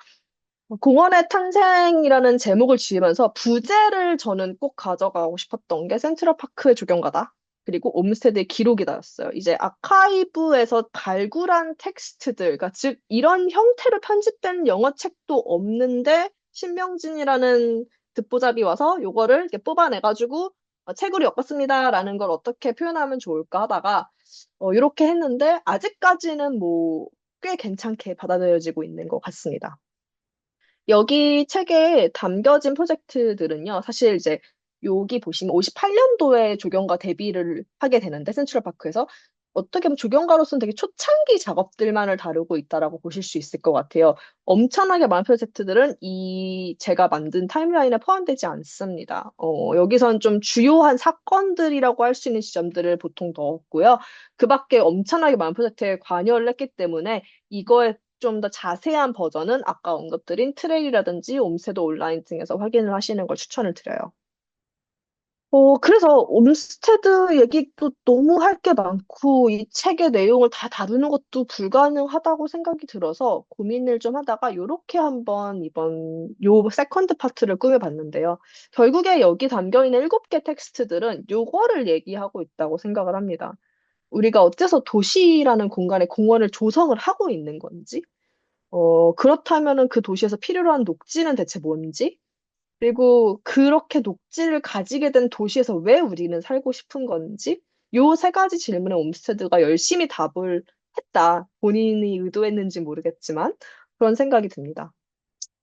공원의 탄생이라는 제목을 지으면서 부제를 저는 꼭 가져가고 싶었던 게 센트럴파크의 조경가다. 그리고 옴스테드의 기록이다였어요. 이제 아카이브에서 발굴한 텍스트들, 그러니까 즉 이런 형태로 편집된 영어책도 없는데 신명진이라는 듣보잡이 와서 요거를 이렇게 뽑아내가지고 책으로 엮었습니다라는 걸 어떻게 표현하면 좋을까 하다가 이렇게 했는데 아직까지는 뭐 꽤 괜찮게 받아들여지고 있는 것 같습니다. 여기 책에 담겨진 프로젝트들은요, 사실 이제 여기 보시면 58년도에 조경가 데뷔를 하게 되는데, 센트럴파크에서 어떻게 보면 조경가로서는 되게 초창기 작업들만을 다루고 있다라고 보실 수 있을 것 같아요. 엄청나게 많은 프로젝트들은 제가 만든 타임라인에 포함되지 않습니다. 여기선 좀 주요한 사건들이라고 할 수 있는 지점들을 보통 넣었고요. 그 밖에 엄청나게 많은 프로젝트에 관여를 했기 때문에 이거에 좀 더 자세한 버전은 아까 언급드린 트레일이라든지 옴스테드 온라인 등에서 확인을 하시는 걸 추천을 드려요. 그래서 옴스테드 얘기도 너무 할 게 많고 이 책의 내용을 다 다루는 것도 불가능하다고 생각이 들어서 고민을 좀 하다가 요렇게 한번 이번 요 세컨드 파트를 꾸며봤는데요. 결국에 여기 담겨있는 7개 텍스트들은 요거를 얘기하고 있다고 생각을 합니다. 우리가 어째서 도시라는 공간에 공원을 조성을 하고 있는 건지, 그렇다면은 그 도시에서 필요로 한 녹지는 대체 뭔지? 그리고 그렇게 녹지를 가지게 된 도시에서 왜 우리는 살고 싶은 건지? 요 세 가지 질문에 옴스테드가 열심히 답을 했다. 본인이 의도했는지 모르겠지만 그런 생각이 듭니다.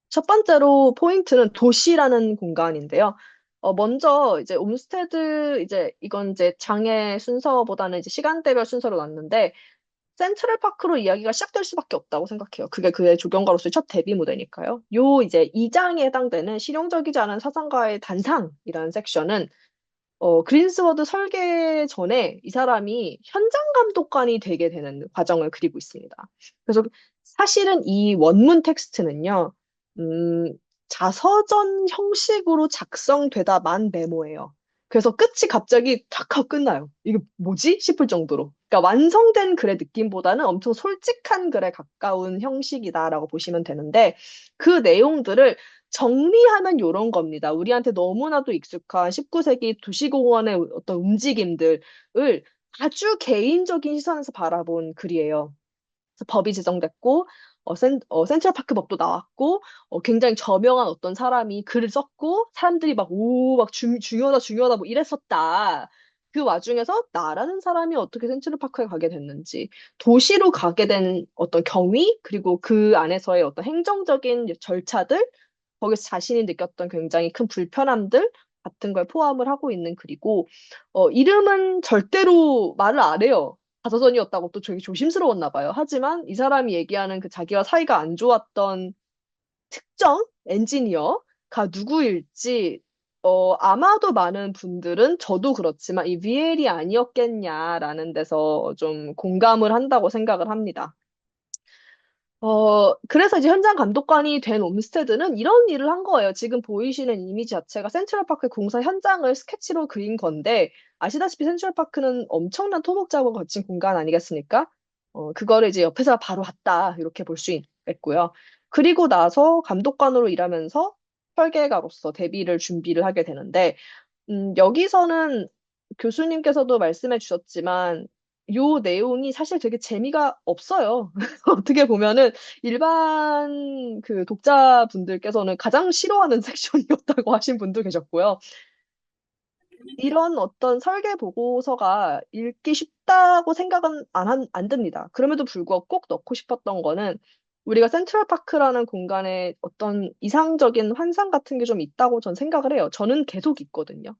첫 번째로 포인트는 도시라는 공간인데요. 먼저 이제 옴스테드 이제 이건 이제 장애 순서보다는 이제 시간대별 순서로 놨는데 센트럴파크로 이야기가 시작될 수밖에 없다고 생각해요. 그게 그의 조경가로서의 첫 데뷔 무대니까요. 요 이제 2장에 해당되는 실용적이지 않은 사상가의 단상이라는 섹션은 그린스워드 설계 전에 이 사람이 현장 감독관이 되게 되는 과정을 그리고 있습니다. 그래서 사실은 이 원문 텍스트는요, 음, 자서전 형식으로 작성되다만 메모예요. 그래서 끝이 갑자기 탁 하고 끝나요. 이게 뭐지? 싶을 정도로. 그러니까 완성된 글의 느낌보다는 엄청 솔직한 글에 가까운 형식이다라고 보시면 되는데 그 내용들을 정리하면 이런 겁니다. 우리한테 너무나도 익숙한 19세기 도시공원의 어떤 움직임들을 아주 개인적인 시선에서 바라본 글이에요. 그래서 법이 제정됐고, 센트럴파크 법도 나왔고, 굉장히 저명한 어떤 사람이 글을 썼고, 사람들이 막, 오, 막 중요하다, 중요하다, 뭐 이랬었다. 그 와중에서 나라는 사람이 어떻게 센트럴파크에 가게 됐는지, 도시로 가게 된 어떤 경위, 그리고 그 안에서의 어떤 행정적인 절차들, 거기서 자신이 느꼈던 굉장히 큰 불편함들 같은 걸 포함을 하고 있는 글이고, 이름은 절대로 말을 안 해요. 가서전이었다고 또 되게 조심스러웠나 봐요. 하지만 이 사람이 얘기하는 그 자기와 사이가 안 좋았던 특정 엔지니어가 누구일지, 아마도 많은 분들은 저도 그렇지만 이 비엘이 아니었겠냐라는 데서 좀 공감을 한다고 생각을 합니다. 그래서 이제 현장 감독관이 된 옴스테드는 이런 일을 한 거예요. 지금 보이시는 이미지 자체가 센트럴파크 공사 현장을 스케치로 그린 건데, 아시다시피 센트럴파크는 엄청난 토목 작업을 거친 공간 아니겠습니까? 그거를 이제 옆에서 바로 봤다. 이렇게 볼 수 있겠고요. 그리고 나서 감독관으로 일하면서 설계가로서 데뷔를 준비를 하게 되는데, 여기서는 교수님께서도 말씀해 주셨지만, 요 내용이 사실 되게 재미가 없어요. 어떻게 보면은 일반 그 독자분들께서는 가장 싫어하는 섹션이었다고 하신 분도 계셨고요. 이런 어떤 설계 보고서가 읽기 쉽다고 생각은 안 듭니다. 그럼에도 불구하고 꼭 넣고 싶었던 거는 우리가 센트럴파크라는 공간에 어떤 이상적인 환상 같은 게 좀 있다고 전 생각을 해요. 저는 계속 있거든요.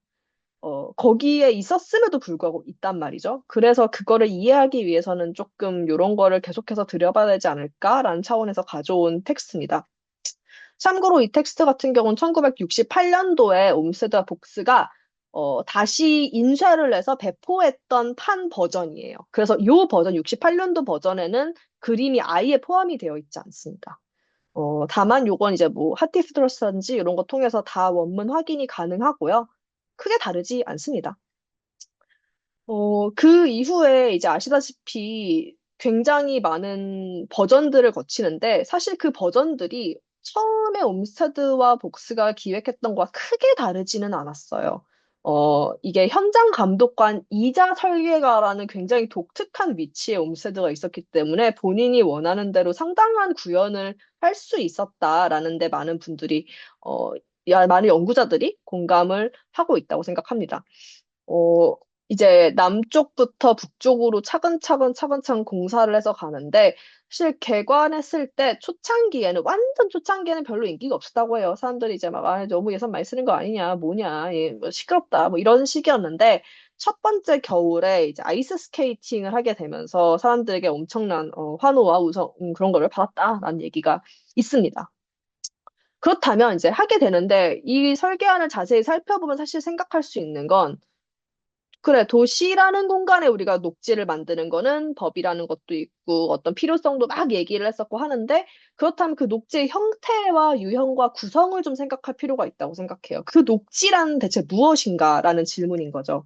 거기에 있었음에도 불구하고 있단 말이죠. 그래서 그거를 이해하기 위해서는 조금 이런 거를 계속해서 들여봐야 되지 않을까라는 차원에서 가져온 텍스트입니다. 참고로 이 텍스트 같은 경우는 1968년도에 옴세드와 복스가 다시 인쇄를 해서 배포했던 판 버전이에요. 그래서 이 버전, 68년도 버전에는 그림이 아예 포함이 되어 있지 않습니다. 다만 요건 이제 뭐 핫디스크로스라든지 이런 거 통해서 다 원문 확인이 가능하고요. 크게 다르지 않습니다. 그 이후에 이제 아시다시피 굉장히 많은 버전들을 거치는데 사실 그 버전들이 처음에 옴스테드와 복스가 기획했던 것과 크게 다르지는 않았어요. 이게 현장 감독관이자 설계가라는 굉장히 독특한 위치에 옴스테드가 있었기 때문에 본인이 원하는 대로 상당한 구현을 할 수 있었다라는 데 많은 분들이, 어, 많은 연구자들이 공감을 하고 있다고 생각합니다. 어, 이제 남쪽부터 북쪽으로 차근차근 공사를 해서 가는데, 사실 개관했을 때 초창기에는, 완전 초창기에는 별로 인기가 없었다고 해요. 사람들이 이제 막, 너무 예산 많이 쓰는 거 아니냐, 뭐냐, 뭐 시끄럽다, 뭐 이런 식이었는데, 첫 번째 겨울에 이제 아이스 스케이팅을 하게 되면서 사람들에게 엄청난 환호와 그런 거를 받았다라는 얘기가 있습니다. 그렇다면 이제 하게 되는데, 이 설계안을 자세히 살펴보면 사실 생각할 수 있는 건, 그래, 도시라는 공간에 우리가 녹지를 만드는 거는 법이라는 것도 있고 어떤 필요성도 막 얘기를 했었고 하는데 그렇다면 그 녹지의 형태와 유형과 구성을 좀 생각할 필요가 있다고 생각해요. 그 녹지란 대체 무엇인가라는 질문인 거죠.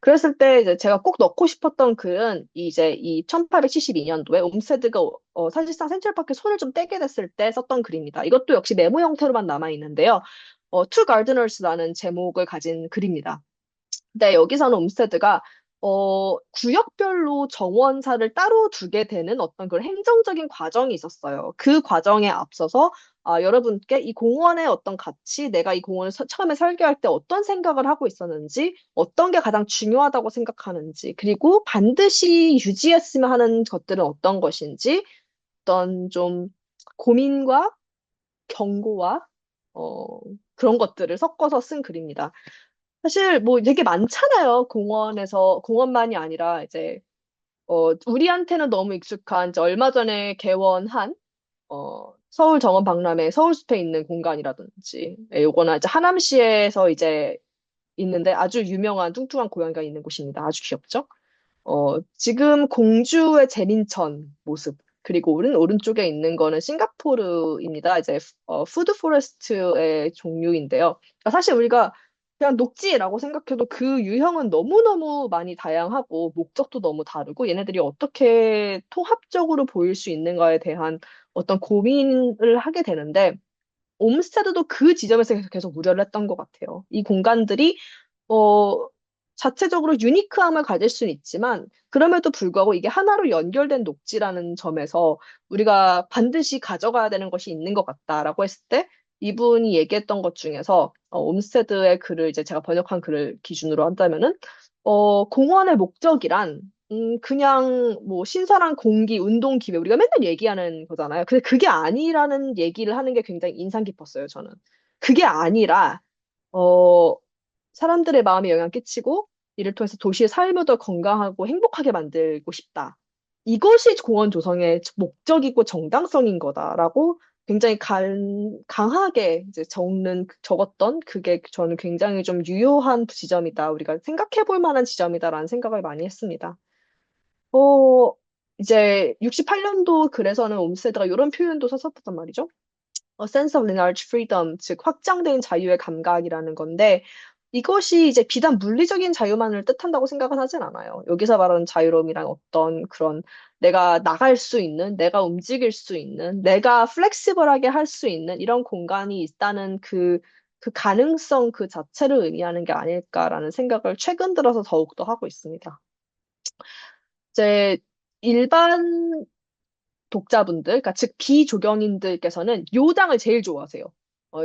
그랬을 때 이제 제가 꼭 넣고 싶었던 글은 이제 이 1872년도에 옴세드가 사실상 센트럴파크에 손을 좀 떼게 됐을 때 썼던 글입니다. 이것도 역시 메모 형태로만 남아 있는데요. Two Gardeners라는 제목을 가진 글입니다. 네, 여기서는 옴스테드가 구역별로 정원사를 따로 두게 되는 어떤 그런 행정적인 과정이 있었어요. 그 과정에 앞서서 여러분께 이 공원의 어떤 가치, 내가 이 공원을 처음에 설계할 때 어떤 생각을 하고 있었는지, 어떤 게 가장 중요하다고 생각하는지, 그리고 반드시 유지했으면 하는 것들은 어떤 것인지, 어떤 좀 고민과 경고와 어, 그런 것들을 섞어서 쓴 글입니다. 사실 뭐 되게 많잖아요. 공원만이 아니라 이제 우리한테는 너무 익숙한 이제 얼마 전에 개원한 서울 정원 박람회 서울숲에 있는 공간이라든지 요거는 이제 하남시에서 이제 있는데 아주 유명한 뚱뚱한 고양이가 있는 곳입니다. 아주 귀엽죠? 지금 공주의 재민천 모습. 그리고 오른쪽에 있는 거는 싱가포르입니다. 이제, 푸드 포레스트의 종류인데요. 그러니까 사실 우리가 그냥 녹지라고 생각해도 그 유형은 너무너무 많이 다양하고, 목적도 너무 다르고, 얘네들이 어떻게 통합적으로 보일 수 있는가에 대한 어떤 고민을 하게 되는데, 옴스테드도 그 지점에서 계속 우려를 했던 것 같아요. 이 공간들이 어, 자체적으로 유니크함을 가질 수는 있지만 그럼에도 불구하고 이게 하나로 연결된 녹지라는 점에서 우리가 반드시 가져가야 되는 것이 있는 것 같다라고 했을 때 이분이 얘기했던 것 중에서 옴스테드의 글을 이제 제가 번역한 글을 기준으로 한다면은 공원의 목적이란 그냥 뭐 신선한 공기, 운동 기회 우리가 맨날 얘기하는 거잖아요. 근데 그게 아니라는 얘기를 하는 게 굉장히 인상 깊었어요, 저는. 그게 아니라 어 사람들의 마음에 영향 끼치고 이를 통해서 도시의 삶을 더 건강하고 행복하게 만들고 싶다. 이것이 공원 조성의 목적이고 정당성인 거다라고 굉장히 강하게 이제 적었던 그게 저는 굉장히 좀 유효한 지점이다. 우리가 생각해 볼 만한 지점이다라는 생각을 많이 했습니다. 어, 이제 68년도 글에서는 옴스테드가 이런 표현도 썼었단 말이죠. A sense of enlarged freedom, 즉 확장된 자유의 감각이라는 건데 이것이 이제 비단 물리적인 자유만을 뜻한다고 생각은 하진 않아요. 여기서 말하는 자유로움이란 어떤 그런 내가 나갈 수 있는, 내가 움직일 수 있는, 내가 플렉시블하게 할 수 있는 이런 공간이 있다는 그 가능성 그 자체를 의미하는 게 아닐까라는 생각을 최근 들어서 더욱더 하고 있습니다. 이제 일반 독자분들, 그러니까 즉 비조경인들께서는 요 장을 제일 좋아하세요.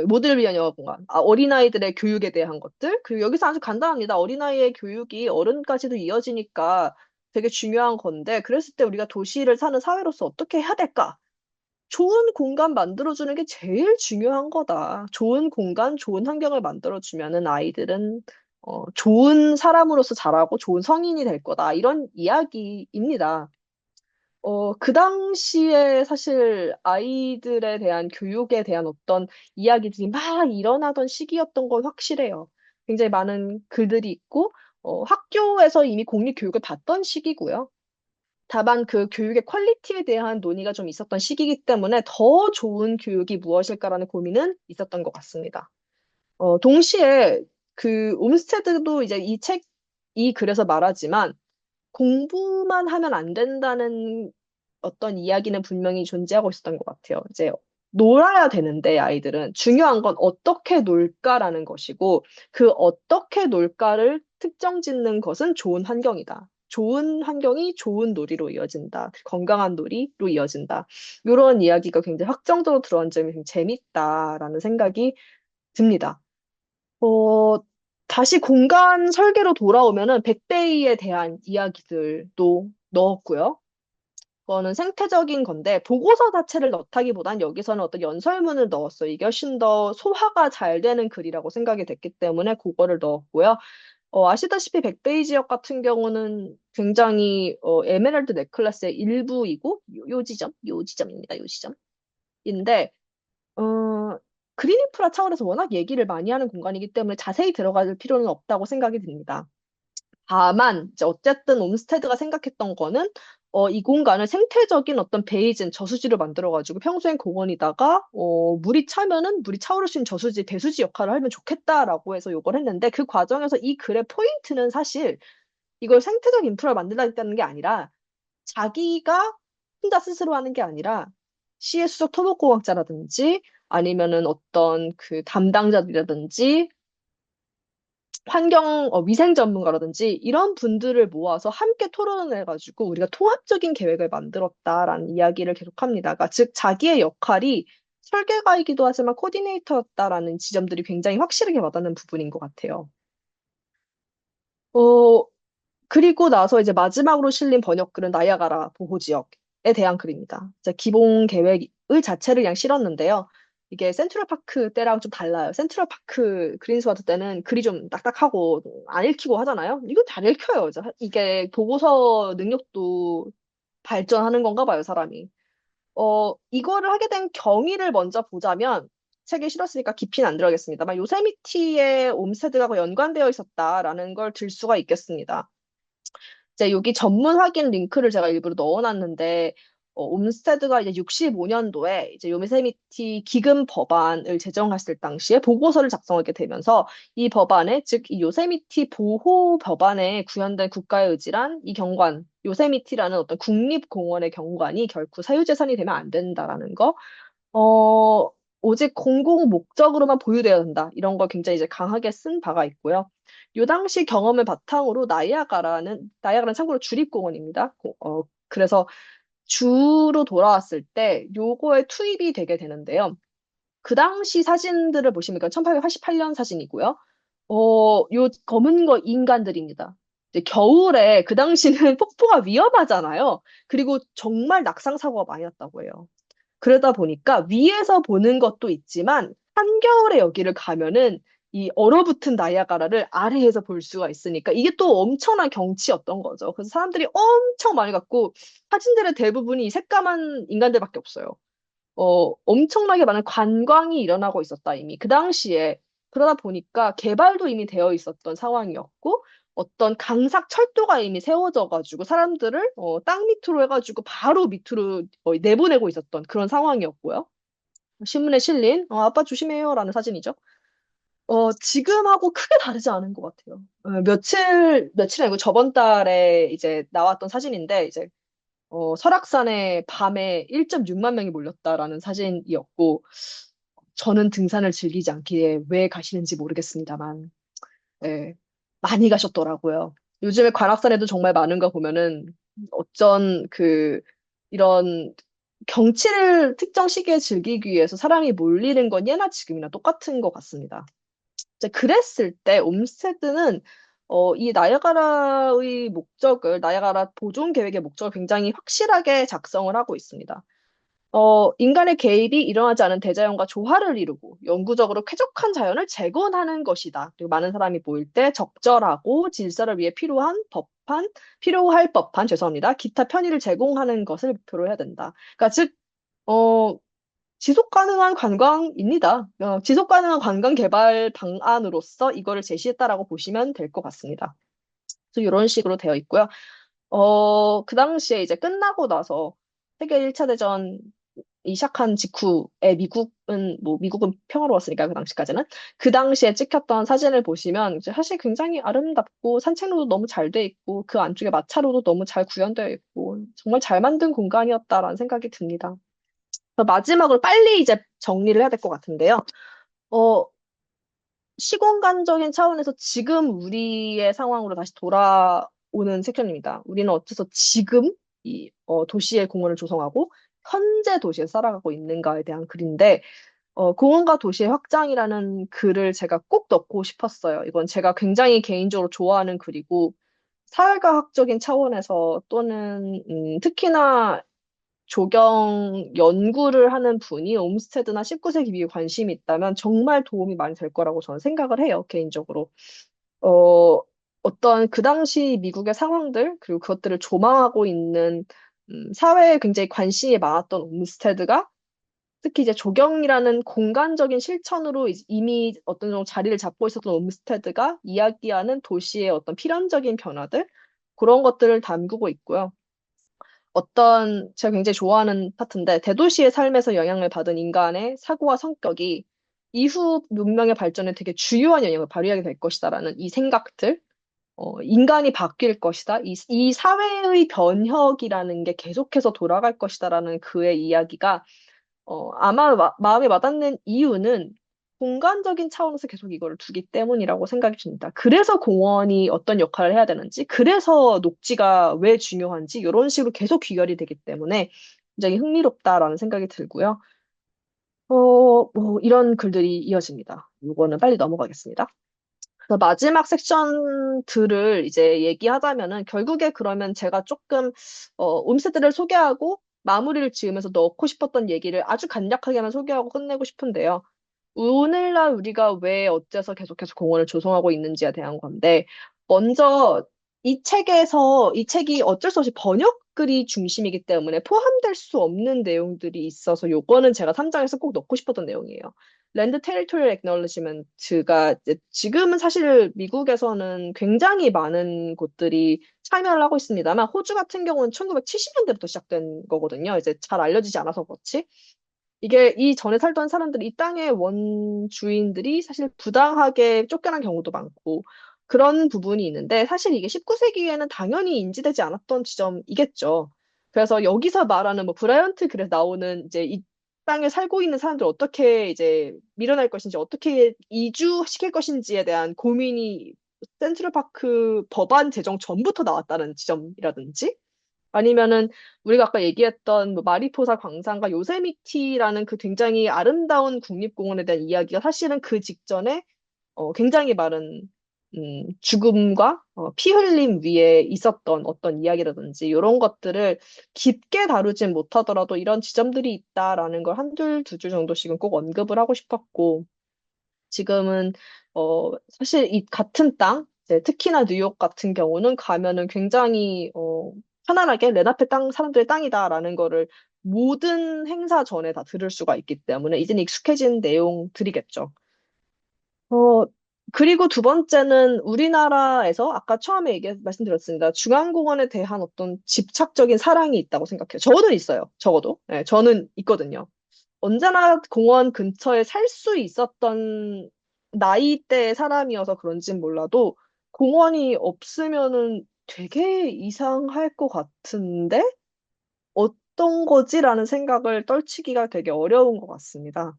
모두를 위한 영화공간. 어린아이들의 교육에 대한 것들. 그리고 여기서 아주 간단합니다. 어린아이의 교육이 어른까지도 이어지니까 되게 중요한 건데, 그랬을 때 우리가 도시를 사는 사회로서 어떻게 해야 될까? 좋은 공간 만들어주는 게 제일 중요한 거다. 좋은 공간, 좋은 환경을 만들어주면은 아이들은 좋은 사람으로서 자라고 좋은 성인이 될 거다. 이런 이야기입니다. 그 당시에 사실 아이들에 대한 교육에 대한 어떤 이야기들이 막 일어나던 시기였던 건 확실해요. 굉장히 많은 글들이 있고, 학교에서 이미 공립교육을 받던 시기고요. 다만 그 교육의 퀄리티에 대한 논의가 좀 있었던 시기이기 때문에 더 좋은 교육이 무엇일까라는 고민은 있었던 것 같습니다. 동시에 그 옴스테드도 이제 이 글에서 말하지만 공부만 하면 안 된다는 어떤 이야기는 분명히 존재하고 있었던 것 같아요. 이제 놀아야 되는데 아이들은 중요한 건 어떻게 놀까라는 것이고 그 어떻게 놀까를 특정 짓는 것은 좋은 환경이다. 좋은 환경이 좋은 놀이로 이어진다. 건강한 놀이로 이어진다. 이런 이야기가 굉장히 확정적으로 들어간 점이 굉장히 재밌다라는 생각이 듭니다. 어, 다시 공간 설계로 돌아오면은 백베이에 대한 이야기들도 넣었고요. 그거는 생태적인 건데 보고서 자체를 넣다기보단 여기서는 어떤 연설문을 넣었어요. 이게 훨씬 더 소화가 잘 되는 글이라고 생각이 됐기 때문에 그거를 넣었고요. 아시다시피 백베이 지역 같은 경우는 굉장히 에메랄드 넥클래스의 일부이고 요 지점입니다. 요 지점인데 어, 그린인프라 차원에서 워낙 얘기를 많이 하는 공간이기 때문에 자세히 들어갈 필요는 없다고 생각이 듭니다. 다만, 이제 어쨌든 옴스테드가 생각했던 거는, 이 공간을 생태적인 어떤 베이진, 저수지를 만들어가지고 평소엔 공원이다가, 물이 차면은 물이 차오를 수 있는 저수지, 배수지 역할을 하면 좋겠다라고 해서 요걸 했는데, 그 과정에서 이 글의 포인트는 사실 이걸 생태적 인프라를 만들겠다는 게 아니라, 자기가 혼자 스스로 하는 게 아니라, 시의 수석 토목공학자라든지, 아니면은 어떤 그 담당자들이라든지, 위생 전문가라든지 이런 분들을 모아서 함께 토론을 해가지고 우리가 통합적인 계획을 만들었다라는 이야기를 계속합니다. 그러니까 즉 자기의 역할이 설계가이기도 하지만 코디네이터였다라는 지점들이 굉장히 확실하게 와닿는 부분인 것 같아요. 어, 그리고 나서 이제 마지막으로 실린 번역글은 나이아가라 보호지역에 대한 글입니다. 이제 기본 계획을 자체를 그냥 실었는데요. 이게 센트럴파크 때랑 좀 달라요. 센트럴파크 그린스와트 때는 글이 좀 딱딱하고 안 읽히고 하잖아요. 이거 잘 읽혀요. 이게 보고서 능력도 발전하는 건가 봐요, 사람이. 이거를 하게 된 경위를 먼저 보자면 책에 실었으니까 깊이는 안 들어가겠습니다만 요세미티의 옴스테드하고 연관되어 있었다라는 걸 들 수가 있겠습니다. 이제 여기 전문 확인 링크를 제가 일부러 넣어놨는데, 옴스테드가 이제 65년도에 이제 요세미티 기금 법안을 제정했을 당시에 보고서를 작성하게 되면서 이 법안에, 즉, 이 요세미티 보호 법안에 구현된 국가의 의지란 이 경관, 요세미티라는 어떤 국립공원의 경관이 결코 사유재산이 되면 안 된다라는 거, 어, 오직 공공 목적으로만 보유되어야 한다. 이런 걸 굉장히 이제 강하게 쓴 바가 있고요. 요 당시 경험을 바탕으로 나이아가라는 참고로 주립공원입니다. 그래서 주로 돌아왔을 때 요거에 투입이 되게 되는데요. 그 당시 사진들을 보시면 1888년 사진이고요. 요 검은 거 인간들입니다. 이제 겨울에 그 당시는 폭포가 위험하잖아요. 그리고 정말 낙상 사고가 많이 났다고 해요. 그러다 보니까 위에서 보는 것도 있지만 한겨울에 여기를 가면은 이 얼어붙은 나이아가라를 아래에서 볼 수가 있으니까 이게 또 엄청난 경치였던 거죠. 그래서 사람들이 엄청 많이 갔고 사진들의 대부분이 새까만 인간들밖에 없어요. 엄청나게 많은 관광이 일어나고 있었다, 이미. 그 당시에. 그러다 보니까 개발도 이미 되어 있었던 상황이었고, 어떤 강삭 철도가 이미 세워져가지고 사람들을 땅 밑으로 해가지고 바로 밑으로 내보내고 있었던 그런 상황이었고요. 신문에 실린 아빠 조심해요라는 사진이죠. 지금하고 크게 다르지 않은 것 같아요. 며칠 아니고 저번 달에 이제 나왔던 사진인데 이제 설악산에 밤에 1.6만 명이 몰렸다라는 사진이었고, 저는 등산을 즐기지 않기에 왜 가시는지 모르겠습니다만, 예, 많이 가셨더라고요. 요즘에 관악산에도 정말 많은 거 보면은, 어쩐 이런 경치를 특정 시기에 즐기기 위해서 사람이 몰리는 건 예나 지금이나 똑같은 것 같습니다. 이제 그랬을 때 옴스테드는 이 나이아가라 보존 계획의 목적을 굉장히 확실하게 작성을 하고 있습니다. 인간의 개입이 일어나지 않은 대자연과 조화를 이루고 영구적으로 쾌적한 자연을 재건하는 것이다. 그리고 많은 사람이 모일 때 적절하고 질서를 위해 필요할 법한, 죄송합니다. 기타 편의를 제공하는 것을 목표로 해야 된다. 그러니까 즉, 어, 지속 가능한 관광입니다. 지속 가능한 관광 개발 방안으로서 이거를 제시했다라고 보시면 될 것 같습니다. 그래서 이런 식으로 되어 있고요. 그 당시에 이제 끝나고 나서 세계 1차 대전이 시작한 직후에 미국은 평화로웠으니까 그 당시까지는. 그 당시에 찍혔던 사진을 보시면 이제 사실 굉장히 아름답고 산책로도 너무 잘 돼 있고 그 안쪽에 마차로도 너무 잘 구현되어 있고 정말 잘 만든 공간이었다라는 생각이 듭니다. 그래서 마지막으로 빨리 이제 정리를 해야 될 것 같은데요. 어, 시공간적인 차원에서 지금 우리의 상황으로 다시 돌아오는 섹션입니다. 우리는 어째서 지금 도시의 공원을 조성하고 현재 도시에 살아가고 있는가에 대한 글인데, 공원과 도시의 확장이라는 글을 제가 꼭 넣고 싶었어요. 이건 제가 굉장히 개인적으로 좋아하는 글이고, 사회과학적인 차원에서 또는 특히나 조경 연구를 하는 분이 옴스테드나 19세기 미국에 관심이 있다면 정말 도움이 많이 될 거라고 저는 생각을 해요, 개인적으로. 어, 어떤 그 당시 미국의 상황들, 그리고 그것들을 조망하고 있는 사회에 굉장히 관심이 많았던 옴스테드가 특히 이제 조경이라는 공간적인 실천으로 이미 어떤 정도 자리를 잡고 있었던 옴스테드가 이야기하는 도시의 어떤 필연적인 변화들, 그런 것들을 담그고 있고요. 제가 굉장히 좋아하는 파트인데, 대도시의 삶에서 영향을 받은 인간의 사고와 성격이 이후 문명의 발전에 되게 주요한 영향을 발휘하게 될 것이다라는 이 생각들, 인간이 바뀔 것이다. 이 사회의 변혁이라는 게 계속해서 돌아갈 것이다라는 그의 이야기가 아마 마음에 와닿는 이유는 공간적인 차원에서 계속 이거를 두기 때문이라고 생각이 듭니다. 그래서 공원이 어떤 역할을 해야 되는지, 그래서 녹지가 왜 중요한지, 이런 식으로 계속 귀결이 되기 때문에 굉장히 흥미롭다라는 생각이 들고요. 이런 글들이 이어집니다. 이거는 빨리 넘어가겠습니다. 그래서 마지막 섹션들을 이제 얘기하자면은 결국에 그러면 제가 조금 옴스테드를 소개하고 마무리를 지으면서 넣고 싶었던 얘기를 아주 간략하게만 소개하고 끝내고 싶은데요. 오늘날 우리가 왜 어째서 계속해서 공원을 조성하고 있는지에 대한 건데, 먼저 이 책이 어쩔 수 없이 번역글이 중심이기 때문에 포함될 수 없는 내용들이 있어서 요거는 제가 3장에서 꼭 넣고 싶었던 내용이에요. 랜드 테리토리얼 액놀리지먼트가 지금은 사실 미국에서는 굉장히 많은 곳들이 참여를 하고 있습니다만 호주 같은 경우는 1970년대부터 시작된 거거든요. 이제 잘 알려지지 않아서 그렇지. 이게 이전에 살던 사람들이 이 땅의 원주인들이 사실 부당하게 쫓겨난 경우도 많고 그런 부분이 있는데 사실 이게 19세기에는 당연히 인지되지 않았던 지점이겠죠. 그래서 여기서 말하는 뭐 브라이언트 글에 나오는 이제 이 땅에 살고 있는 사람들 어떻게 이제 밀어낼 것인지 어떻게 이주시킬 것인지에 대한 고민이 센트럴파크 법안 제정 전부터 나왔다는 지점이라든지 아니면은 우리가 아까 얘기했던 뭐 마리포사 광산과 요세미티라는 그 굉장히 아름다운 국립공원에 대한 이야기가 사실은 그 직전에 굉장히 많은 죽음과 피 흘림 위에 있었던 어떤 이야기라든지 이런 것들을 깊게 다루진 못하더라도 이런 지점들이 있다라는 걸 한둘 두 줄 정도씩은 꼭 언급을 하고 싶었고 지금은 사실 이 같은 땅, 이제 특히나 뉴욕 같은 경우는 가면은 굉장히 편안하게 레나페 땅 사람들의 땅이다라는 거를 모든 행사 전에 다 들을 수가 있기 때문에 이제는 익숙해진 내용들이겠죠. 어, 그리고 두 번째는 우리나라에서 아까 처음에 말씀드렸습니다. 중앙공원에 대한 어떤 집착적인 사랑이 있다고 생각해요. 저는 있어요. 적어도. 네, 저는 있거든요. 언제나 공원 근처에 살 수 있었던 나이대의 사람이어서 그런진 몰라도 공원이 없으면은 되게 이상할 것 같은데 어떤 거지라는 생각을 떨치기가 되게 어려운 것 같습니다.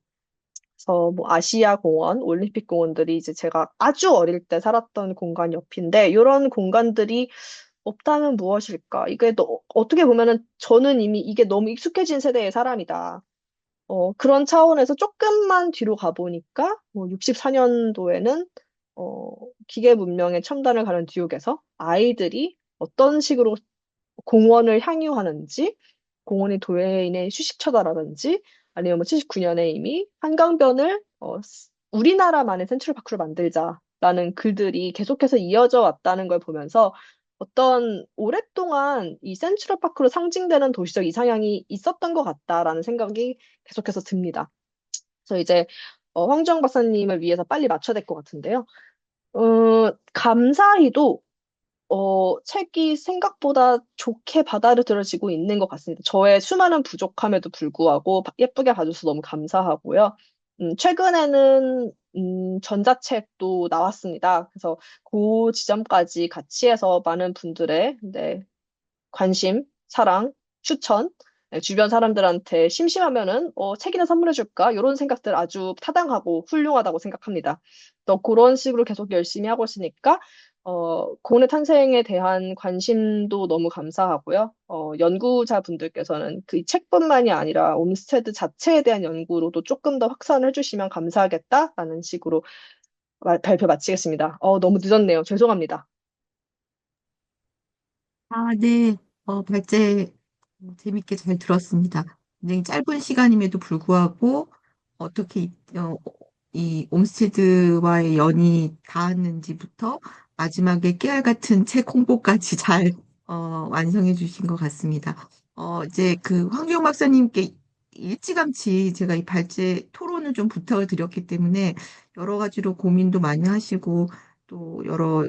그래서 뭐 아시아 공원, 올림픽 공원들이 이제 제가 아주 어릴 때 살았던 공간 옆인데 이런 공간들이 없다면 무엇일까? 이게 어떻게 보면은 저는 이미 이게 너무 익숙해진 세대의 사람이다. 그런 차원에서 조금만 뒤로 가보니까, 뭐, 64년도에는, 기계 문명의 첨단을 가른 뉴욕에서 아이들이 어떤 식으로 공원을 향유하는지, 공원이 도해인의 휴식처다라든지 아니면 뭐 79년에 이미 한강변을 우리나라만의 센트럴파크로 만들자라는 글들이 계속해서 이어져 왔다는 걸 보면서 어떤 오랫동안 이 센트럴파크로 상징되는 도시적 이상향이 있었던 것 같다라는 생각이 계속해서 듭니다. 그래서 이제 황주영 박사님을 위해서 빨리 맞춰야 될 것 같은데요. 감사히도 책이 생각보다 좋게 받아들여지고 있는 것 같습니다. 저의 수많은 부족함에도 불구하고 예쁘게 봐줘서 너무 감사하고요. 최근에는 전자책도 나왔습니다. 그래서 그 지점까지 같이 해서 많은 분들의 네, 관심, 사랑, 추천, 네, 주변 사람들한테 심심하면은 책이나 선물해줄까? 이런 생각들 아주 타당하고 훌륭하다고 생각합니다. 또 그런 식으로 계속 열심히 하고 있으니까 고은의 탄생에 대한 관심도 너무 감사하고요. 연구자분들께서는 그 책뿐만이 아니라 옴스테드 자체에 대한 연구로도 조금 더 확산을 해주시면 감사하겠다라는 식으로 발표 마치겠습니다. 너무 늦었네요. 죄송합니다. 아, 네. 발제 재밌게 잘 들었습니다. 굉장히 짧은 시간임에도 불구하고 어떻게 이 옴스테드와의 연이 닿았는지부터 마지막에 깨알 같은 책 홍보까지 잘 완성해 주신 것 같습니다. 이제 그 황교영 박사님께 일찌감치 제가 이 발제 토론을 좀 부탁을 드렸기 때문에 여러 가지로 고민도 많이 하시고 또 여러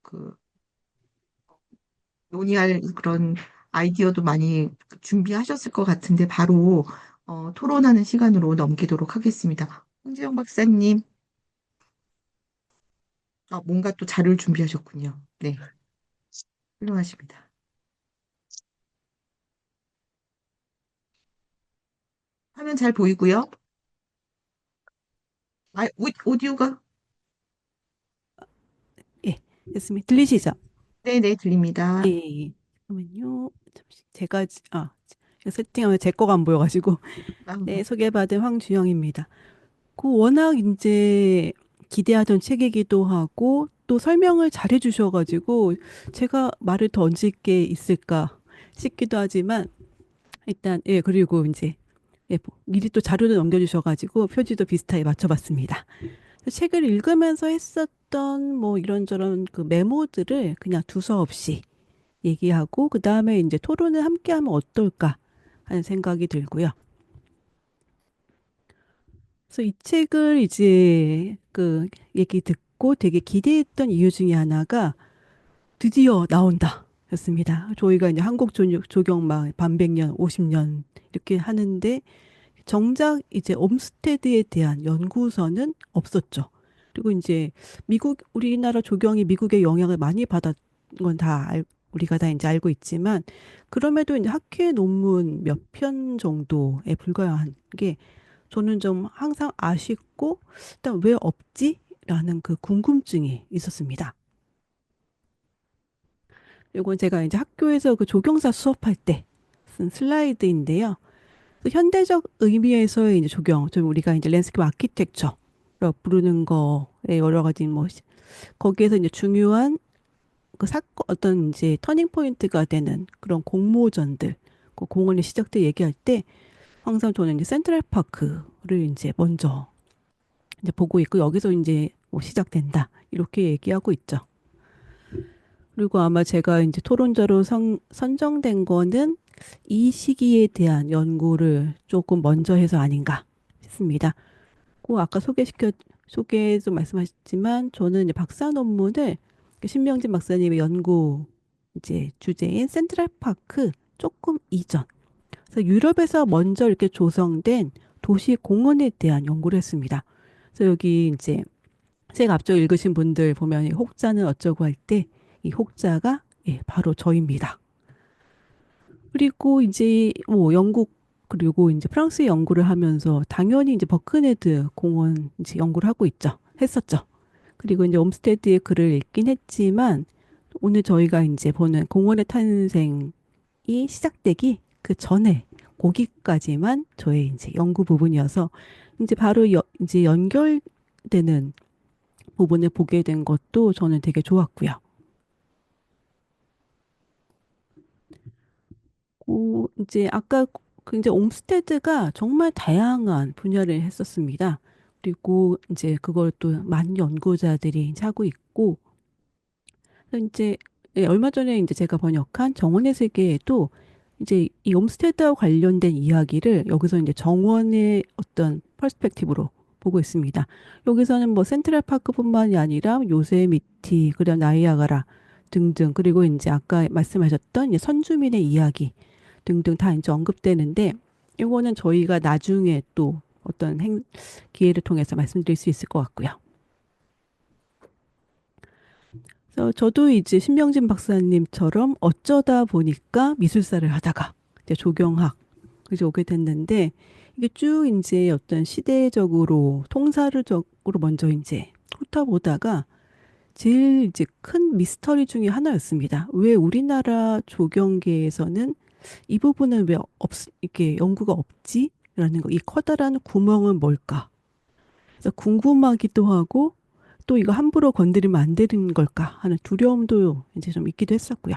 그 논의할 그런 아이디어도 많이 준비하셨을 것 같은데 바로 토론하는 시간으로 넘기도록 하겠습니다. 홍지영 박사님, 뭔가 또 자료를 준비하셨군요. 네, 훌륭하십니다. 화면 잘 보이고요. 오디오가 예, 됐습니다. 들리시죠? 네네 들립니다. 예, 예. 잠깐만요. 잠시 이거 세팅하면 제 거가 안 보여가지고. 아, 네, 소개받은 황주영입니다. 워낙 이제 기대하던 책이기도 하고 또 설명을 잘 해주셔가지고 제가 말을 더 얹을 게 있을까 싶기도 하지만 일단 예, 그리고 이제 예, 미리 또 자료도 넘겨주셔가지고 표지도 비슷하게 맞춰봤습니다. 책을 읽으면서 했었던 뭐 이런저런 그 메모들을 그냥 두서없이 얘기하고 그 다음에 이제 토론을 함께 하면 어떨까 하는 생각이 들고요. 그래서 이 책을 이제 그 얘기 듣고 되게 기대했던 이유 중에 하나가 드디어 나온다 였습니다. 저희가 이제 한국 조경 막 반백년, 50년 이렇게 하는데 정작 이제 옴스테드에 대한 연구서는 없었죠. 그리고 이제 우리나라 조경이 미국의 영향을 많이 받은 건 우리가 다 이제 알고 있지만 그럼에도 이제 학회 논문 몇 편 정도에 불과한 게 저는 좀 항상 아쉽고 일단 왜 없지? 라는 그 궁금증이 있었습니다. 이건 제가 이제 학교에서 그 조경사 수업할 때 쓴 슬라이드인데요. 현대적 의미에서의 이제 조경, 좀 우리가 이제 랜드스케이프 아키텍처로 부르는 거에 여러 가지 거기에서 이제 중요한 그 어떤 이제 터닝 포인트가 되는 그런 공모전들, 그 공원의 시작들 얘기할 때 항상 저는 이제 센트럴파크를 이제 먼저 이제 보고 있고 여기서 이제 뭐 시작된다 이렇게 얘기하고 있죠. 그리고 아마 제가 이제 토론자로 선정된 거는 이 시기에 대한 연구를 조금 먼저 해서 아닌가 싶습니다. 아까 소개도 말씀하셨지만 저는 이제 박사 논문을 신명진 박사님의 연구 이제 주제인 센트럴파크 조금 이전. 그래서 유럽에서 먼저 이렇게 조성된 도시 공원에 대한 연구를 했습니다. 그래서 여기 이제 책 앞쪽 읽으신 분들 보면 이 혹자는 어쩌고 할 때 이 혹자가 예, 바로 저입니다. 그리고 이제 뭐 영국 그리고 이제 프랑스 연구를 하면서 당연히 이제 버크네드 공원 이제 연구를 하고 했었죠. 그리고 이제 옴스테드의 글을 읽긴 했지만 오늘 저희가 이제 보는 공원의 탄생이 시작되기 그 전에 거기까지만 저의 이제 연구 부분이어서 이제 바로 이제 연결되는 부분을 보게 된 것도 저는 되게 좋았고요. 이제 아까 이제 옴스테드가 정말 다양한 분야를 했었습니다. 그리고 이제 그걸 또 많은 연구자들이 이제 하고 있고, 그래서 이제 얼마 전에 이제 제가 번역한 정원의 세계에도 이제 이 옴스테드와 관련된 이야기를 여기서 이제 정원의 어떤 퍼스펙티브로 보고 있습니다. 여기서는 뭐 센트럴파크뿐만이 아니라 요세미티, 그리고 나이아가라 등등, 그리고 이제 아까 말씀하셨던 이제 선주민의 이야기 등등 다 이제 언급되는데, 이거는 저희가 나중에 또 어떤 기회를 통해서 말씀드릴 수 있을 것 같고요. 그래서 저도 이제 신명진 박사님처럼 어쩌다 보니까 미술사를 하다가 이제 조경학 이제 오게 됐는데, 이게 쭉 이제 어떤 시대적으로 통사적으로 먼저 이제 훑어보다가 제일 이제 큰 미스터리 중에 하나였습니다. 왜 우리나라 조경계에서는 이 부분은 왜 이렇게 연구가 없지? 라는 거, 이 커다란 구멍은 뭘까? 그래서 궁금하기도 하고, 또 이거 함부로 건드리면 안 되는 걸까 하는 두려움도 이제 좀 있기도 했었고요.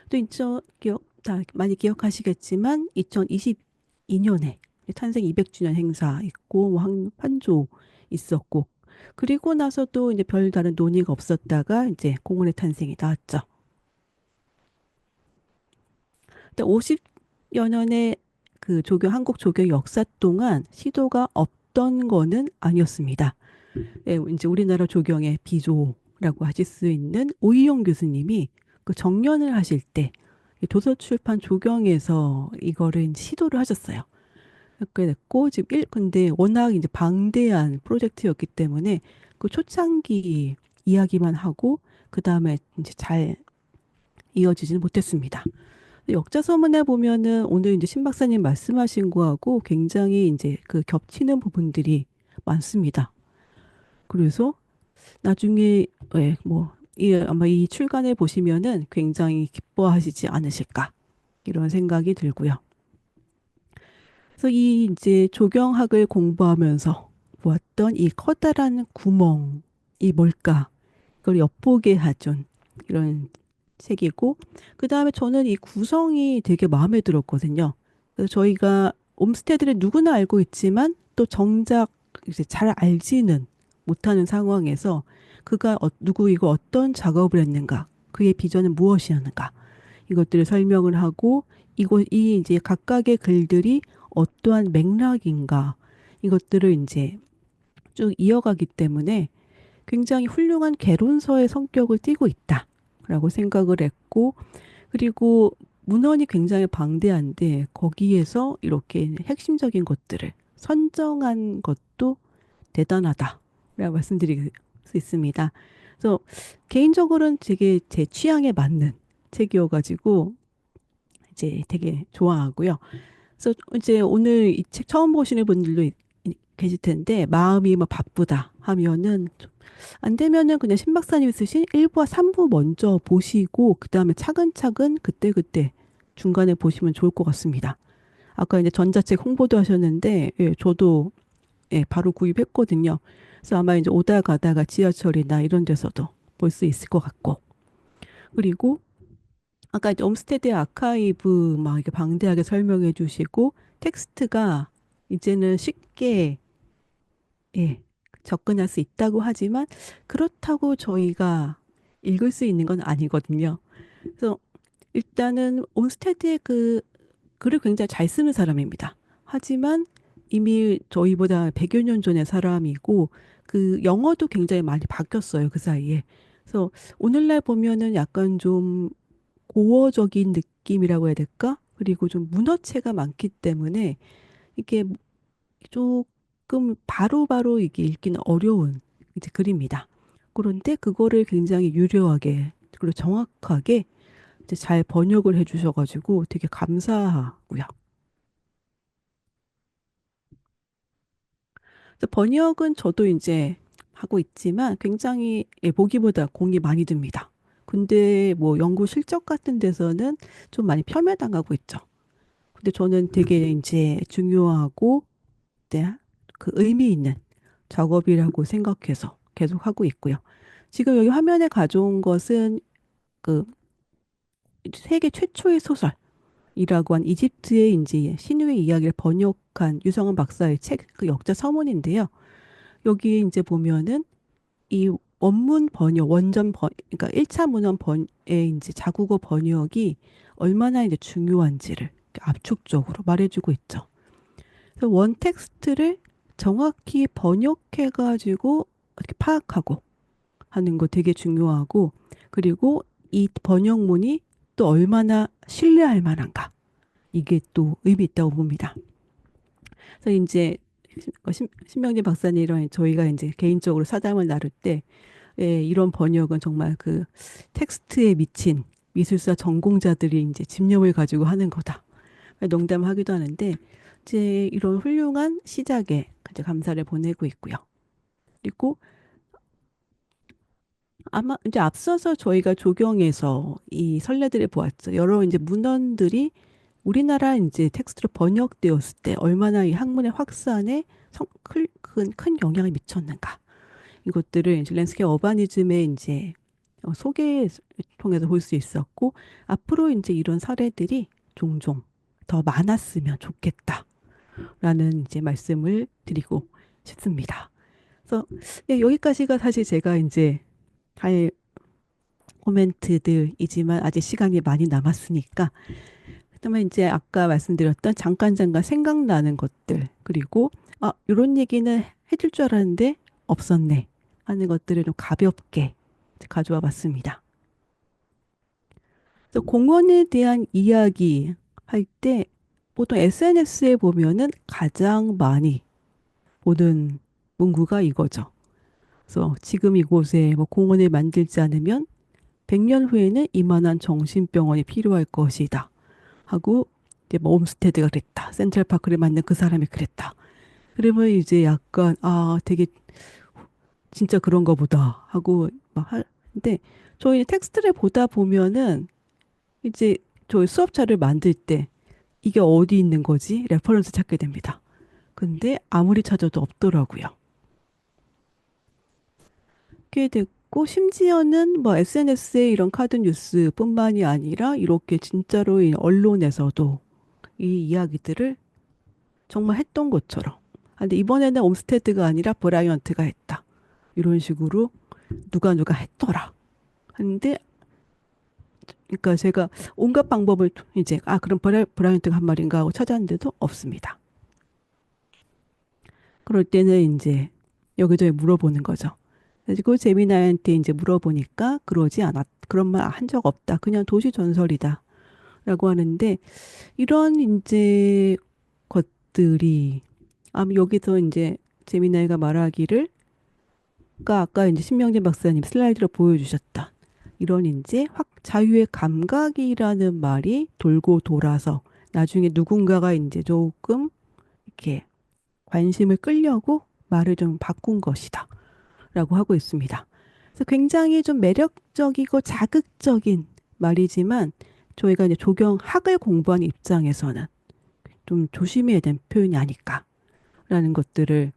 또 다 많이 기억하시겠지만 2022년에 탄생 200주년 행사 있고 뭐 환조 있었고, 그리고 나서도 이제 별다른 논의가 없었다가 이제 공원의 탄생이 나왔죠. 근데 50여 년의 그 한국 조경 역사 동안 시도가 없던 거는 아니었습니다. 예, 이제 우리나라 조경의 비조라고 하실 수 있는 오이용 교수님이 그 정년을 하실 때 도서출판 조경에서 이거를 이제 시도를 하셨어요. 그렇게 됐고, 지금 근데 워낙 이제 방대한 프로젝트였기 때문에 그 초창기 이야기만 하고 그 다음에 이제 잘 이어지지는 못했습니다. 역자서문에 보면은 오늘 이제 신 박사님 말씀하신 거하고 굉장히 이제 그 겹치는 부분들이 많습니다. 그래서 나중에 아마 이 출간을 보시면은 굉장히 기뻐하시지 않으실까 이런 생각이 들고요. 그래서 이 이제 조경학을 공부하면서 보았던 이 커다란 구멍이 뭘까 그걸 엿보게 해준 이런 책이고, 그 다음에 저는 이 구성이 되게 마음에 들었거든요. 그래서 저희가 옴스테드를 누구나 알고 있지만 또 정작 이제 잘 알지는 못하는 상황에서 그가 누구 이거 어떤 작업을 했는가, 그의 비전은 무엇이었는가, 이것들을 설명을 하고 이 이제 각각의 글들이 어떠한 맥락인가, 이것들을 이제 쭉 이어가기 때문에 굉장히 훌륭한 개론서의 성격을 띠고 있다라고 생각을 했고, 그리고 문헌이 굉장히 방대한데 거기에서 이렇게 핵심적인 것들을 선정한 것도 대단하다라고 말씀드릴 수 있습니다. 그래서 개인적으로는 되게 제 취향에 맞는 책이어가지고 이제 되게 좋아하고요. 그래서 이제 오늘 이 책 처음 보시는 분들도 계실 텐데, 마음이 뭐 바쁘다 하면은 안 되면은 그냥 신 박사님이 쓰신 1부와 3부 먼저 보시고 그 다음에 차근차근 그때그때 중간에 보시면 좋을 것 같습니다. 아까 이제 전자책 홍보도 하셨는데, 예, 저도 예, 바로 구입했거든요. 그래서 아마 이제 오다 가다가 지하철이나 이런 데서도 볼 수 있을 것 같고, 그리고 아까 이제 옴스테드 아카이브 막 이렇게 방대하게 설명해 주시고, 텍스트가 이제는 쉽게 예, 접근할 수 있다고 하지만 그렇다고 저희가 읽을 수 있는 건 아니거든요. 그래서 일단은 옴스테드의 그 글을 굉장히 잘 쓰는 사람입니다. 하지만 이미 저희보다 100여 년 전의 사람이고 그 영어도 굉장히 많이 바뀌었어요, 그 사이에. 그래서 오늘날 보면은 약간 좀 고어적인 느낌이라고 해야 될까? 그리고 좀 문어체가 많기 때문에 이게 조금 바로바로 이게 읽기는 어려운 이제 글입니다. 그런데 그거를 굉장히 유려하게 그리고 정확하게 이제 잘 번역을 해주셔가지고 되게 감사하고요. 그래서 번역은 저도 이제 하고 있지만 굉장히 보기보다 공이 많이 듭니다. 근데 뭐 연구 실적 같은 데서는 좀 많이 폄훼당하고 있죠. 근데 저는 되게 이제 중요하고 네, 그 의미 있는 작업이라고 생각해서 계속 하고 있고요. 지금 여기 화면에 가져온 것은 그 세계 최초의 소설. 이라고 한 이집트의 이제 신유의 이야기를 번역한 유성은 박사의 책, 그 역자 서문인데요. 여기에 이제 보면은 이 원문 번역, 그러니까 1차 문헌 번의 이제 자국어 번역이 얼마나 이제 중요한지를 이렇게 압축적으로 말해주고 있죠. 그래서 원 텍스트를 정확히 번역해가지고 이렇게 파악하고 하는 거 되게 중요하고, 그리고 이 번역문이 또 얼마나 신뢰할 만한가. 이게 또 의미 있다고 봅니다. 그래서 이제 신명진 박사님이랑 저희가 이제 개인적으로 사담을 나눌 때, 예, 이런 번역은 정말 그 텍스트에 미친 미술사 전공자들이 이제 집념을 가지고 하는 거다. 농담하기도 하는데, 이제 이런 훌륭한 시작에 이제 감사를 보내고 있고요. 그리고 아마 이제 앞서서 저희가 조경에서 이 선례들을 보았죠. 여러 이제 문헌들이 우리나라 이제 텍스트로 번역되었을 때 얼마나 이 학문의 확산에 큰 영향을 미쳤는가. 이것들을 이제 랜스케 어바니즘의 이제 소개를 통해서 볼 수 있었고, 앞으로 이제 이런 사례들이 종종 더 많았으면 좋겠다라는 이제 말씀을 드리고 싶습니다. 그래서 네, 여기까지가 사실 제가 이제 할 코멘트들이지만 아직 시간이 많이 남았으니까, 그다음에 이제 아까 말씀드렸던 잠깐 생각나는 것들, 그리고 이런 얘기는 해줄 줄 알았는데 없었네 하는 것들을 좀 가볍게 가져와 봤습니다. 그래서 공원에 대한 이야기 할 때 보통 SNS에 보면은 가장 많이 보는 문구가 이거죠. 그래서 지금 이곳에 뭐 공원을 만들지 않으면 100년 후에는 이만한 정신병원이 필요할 것이다 하고, 이제 뭐 옴스테드가 그랬다, 센트럴파크를 만든 그 사람이 그랬다. 그러면 이제 약간 되게 진짜 그런가 보다 하고 막 하는데, 저희 텍스트를 보다 보면은 이제 저희 수업자를 만들 때 이게 어디 있는 거지? 레퍼런스 찾게 됩니다. 근데 아무리 찾아도 없더라고요. 꽤 됐고, 심지어는 뭐 SNS에 이런 카드 뉴스뿐만이 아니라 이렇게 진짜로 이 언론에서도 이 이야기들을 정말 했던 것처럼. 근데 이번에는 옴스테드가 아니라 브라이언트가 했다. 이런 식으로 누가 했더라. 근데 그러니까 제가 온갖 방법을 이제 그럼 브라이언트가 한 말인가 하고 찾았는데도 없습니다. 그럴 때는 이제 여기저기 물어보는 거죠. 그리고 제미나한테 이제 물어보니까 그런 말 한 적 없다. 그냥 도시 전설이다. 라고 하는데, 이런 이제 것들이, 여기서 이제 제미나이가 말하기를, 아까 이제 신명진 박사님 슬라이드로 보여주셨다. 이런 이제 자유의 감각이라는 말이 돌고 돌아서 나중에 누군가가 이제 조금 이렇게 관심을 끌려고 말을 좀 바꾼 것이다. 라고 하고 있습니다. 그래서 굉장히 좀 매력적이고 자극적인 말이지만, 저희가 이제 조경학을 공부하는 입장에서는 좀 조심해야 되는 표현이 아닐까라는 것들을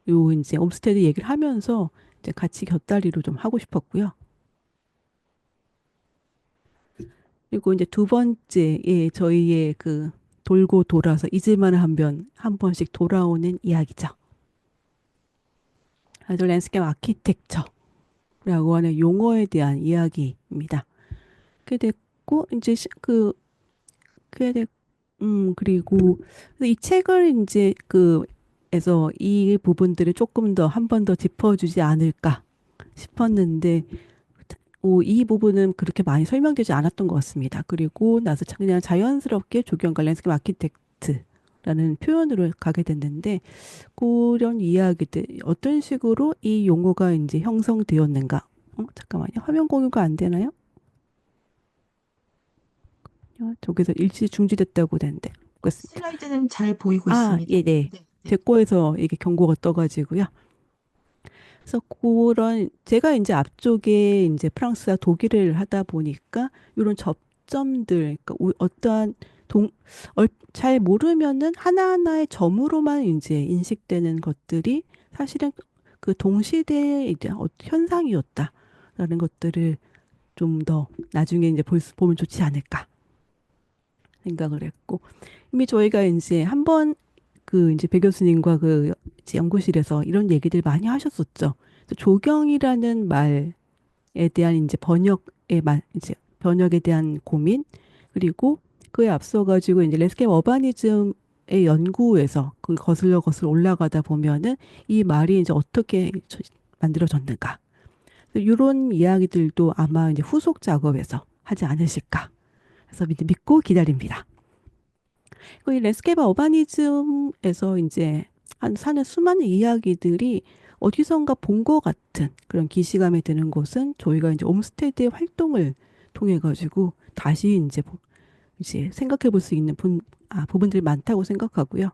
요 이제 옴스테드 얘기를 하면서 이제 같이 곁다리로 좀 하고 싶었고요. 그리고 이제 두 번째, 저희의 그 돌고 돌아서 잊을만 한 번씩 돌아오는 이야기죠. 아주 랜스케이프 아키텍처라고 하는 용어에 대한 이야기입니다. 그게 됐고, 이제 그게 됐, 그리고 이 책을 이제 에서 이 부분들을 조금 더 한 번 더 짚어주지 않을까 싶었는데, 이 부분은 그렇게 많이 설명되지 않았던 것 같습니다. 그리고 나서 그냥 자연스럽게 조경과 랜스케이프 아키텍트라는 표현으로 가게 됐는데, 그런 이야기들, 어떤 식으로 이 용어가 이제 형성되었는가? 잠깐만요. 화면 공유가 안 되나요? 저기서 일시 중지됐다고 되는데. 슬라이드는 잘 보이고 있습니다. 예, 네. 네, 네. 제 거에서 이게 경고가 떠가지고요. 그래서 그런, 제가 이제 앞쪽에 이제 프랑스와 독일을 하다 보니까 이런 접점들, 그러니까 어떠한 잘 모르면은 하나하나의 점으로만 이제 인식되는 것들이 사실은 그 동시대의 이제 현상이었다라는 것들을 좀 더 나중에 이제 보면 좋지 않을까 생각을 했고, 이미 저희가 이제 한번 그 이제 배 교수님과 그 이제 연구실에서 이런 얘기들 많이 하셨었죠. 그래서 조경이라는 말에 대한 이제 이제 번역에 대한 고민, 그리고 그에 앞서 가지고 이제 랜드스케이프 어바니즘의 연구에서 그 거슬러 올라가다 보면은 이 말이 이제 어떻게 만들어졌는가. 이런 이야기들도 아마 이제 후속 작업에서 하지 않으실까. 그래서 믿고 기다립니다. 이 랜드스케이프 어바니즘에서 이제 사는 수많은 이야기들이 어디선가 본 것 같은 그런 기시감이 드는 것은 저희가 이제 옴스테드의 활동을 통해 가지고 다시 이제 생각해 볼 수 있는 부분들이 많다고 생각하고요.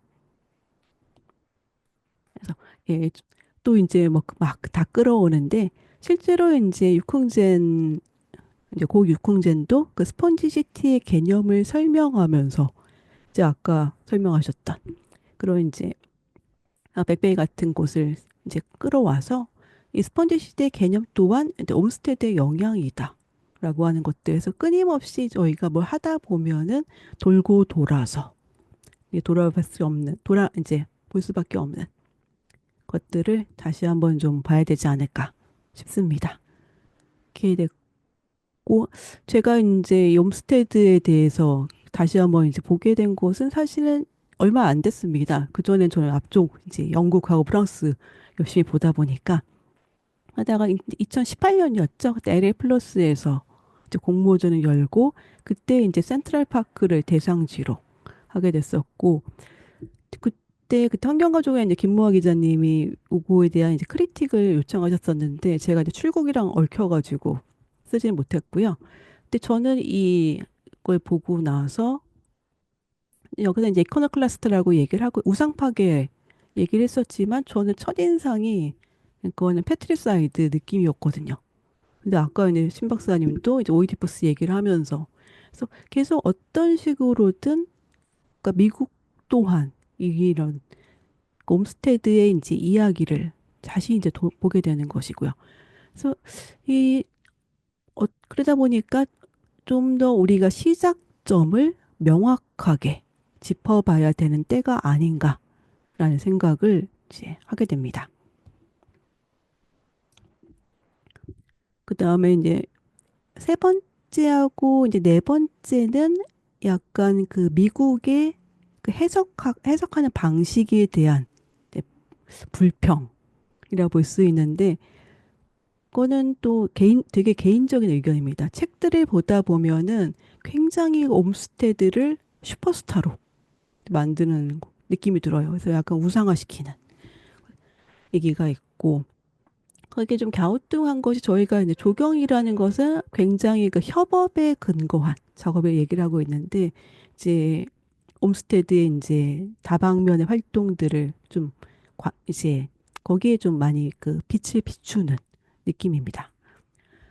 그래서 예, 또 이제 뭐 막 다 끌어오는데 실제로 이제 이제 고 육콩젠도 그 스펀지시티의 개념을 설명하면서 이제 아까 설명하셨던 그런 이제 백베이 같은 곳을 이제 끌어와서 이 스펀지 시대의 개념 또한 이제 옴스테드의 영향이다. 라고 하는 것들에서 끊임없이 저희가 뭘 하다 보면은 돌고 돌아서 이제 돌아볼 수 없는, 이제 볼 수밖에 없는 것들을 다시 한번 좀 봐야 되지 않을까 싶습니다. 이렇게 됐고, 제가 이제 이 옴스테드에 대해서 다시 한번 이제 보게 된 것은 사실은 얼마 안 됐습니다. 그전엔 저는 앞쪽 이제 영국하고 프랑스 열심히 보다 보니까 하다가 2018년이었죠. 그때 LA 플러스에서 이제 공모전을 열고 그때 이제 센트럴 파크를 대상지로 하게 됐었고 그때 환경가족의 이제 김모아 기자님이 우고에 대한 이제 크리틱을 요청하셨었는데 제가 이제 출국이랑 얽혀가지고 쓰지는 못했고요. 근데 저는 이걸 보고 나서 여기서 이제 이코노클라스트라고 얘기를 하고 우상 파괴 얘기를 했었지만 저는 첫인상이 그거는 패트리사이드 느낌이었거든요. 근데 아까 이제 신 박사님도 이제 오이디푸스 얘기를 하면서 그래서 계속 어떤 식으로든 그러니까 미국 또한 이런 옴스테드의 이제 이야기를 다시 이제 보게 되는 것이고요. 그래서 이 그러다 보니까 좀 더 우리가 시작점을 명확하게 짚어봐야 되는 때가 아닌가라는 생각을 이제 하게 됩니다. 그 다음에 이제 세 번째하고 이제 네 번째는 약간 그 미국의 그 해석하는 방식에 대한 이제 불평이라고 볼 수 있는데, 그거는 또 되게 개인적인 의견입니다. 책들을 보다 보면은 굉장히 옴스테드를 슈퍼스타로 만드는 느낌이 들어요. 그래서 약간 우상화시키는 얘기가 있고, 그게 좀 갸우뚱한 것이 저희가 이제 조경이라는 것은 굉장히 그 협업에 근거한 작업을 얘기를 하고 있는데, 이제 옴스테드의 이제 다방면의 활동들을 좀 이제 거기에 좀 많이 그 빛을 비추는 느낌입니다.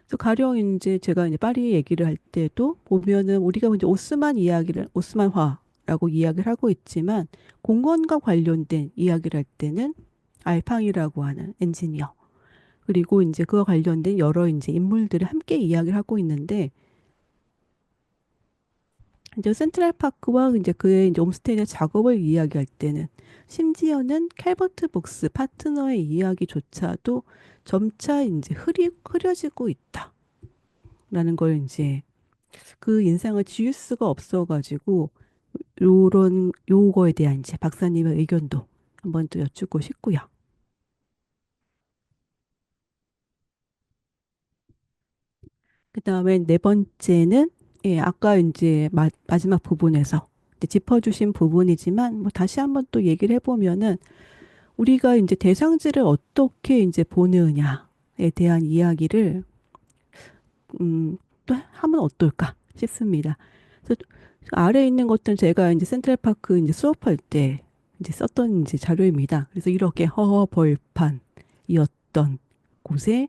그래서 가령 이제 제가 이제 파리 얘기를 할 때도 보면은 우리가 이제 오스만화라고 이야기를 하고 있지만 공원과 관련된 이야기를 할 때는 알팡이라고 하는 엔지니어 그리고 이제 그와 관련된 여러 이제 인물들을 함께 이야기를 하고 있는데 이제 센트럴 파크와 이제 그의 이제 옴스테이드 작업을 이야기할 때는 심지어는 캘버트 복스 파트너의 이야기조차도 점차 이제 흐려지고 있다라는 걸 이제 그 인상을 지울 수가 없어가지고 요거에 대한 이제 박사님의 의견도 한번 또 여쭙고 싶고요. 그 다음에 네 번째는 예, 아까 이제 마지막 부분에서 이제 짚어주신 부분이지만 뭐 다시 한번 또 얘기를 해보면은 우리가 이제 대상지를 어떻게 이제 보느냐에 대한 이야기를 또 하면 어떨까 싶습니다. 그래서 아래에 있는 것들은 제가 이제 센트럴파크 이제 수업할 때 이제 썼던 이제 자료입니다. 그래서 이렇게 허허벌판이었던 곳에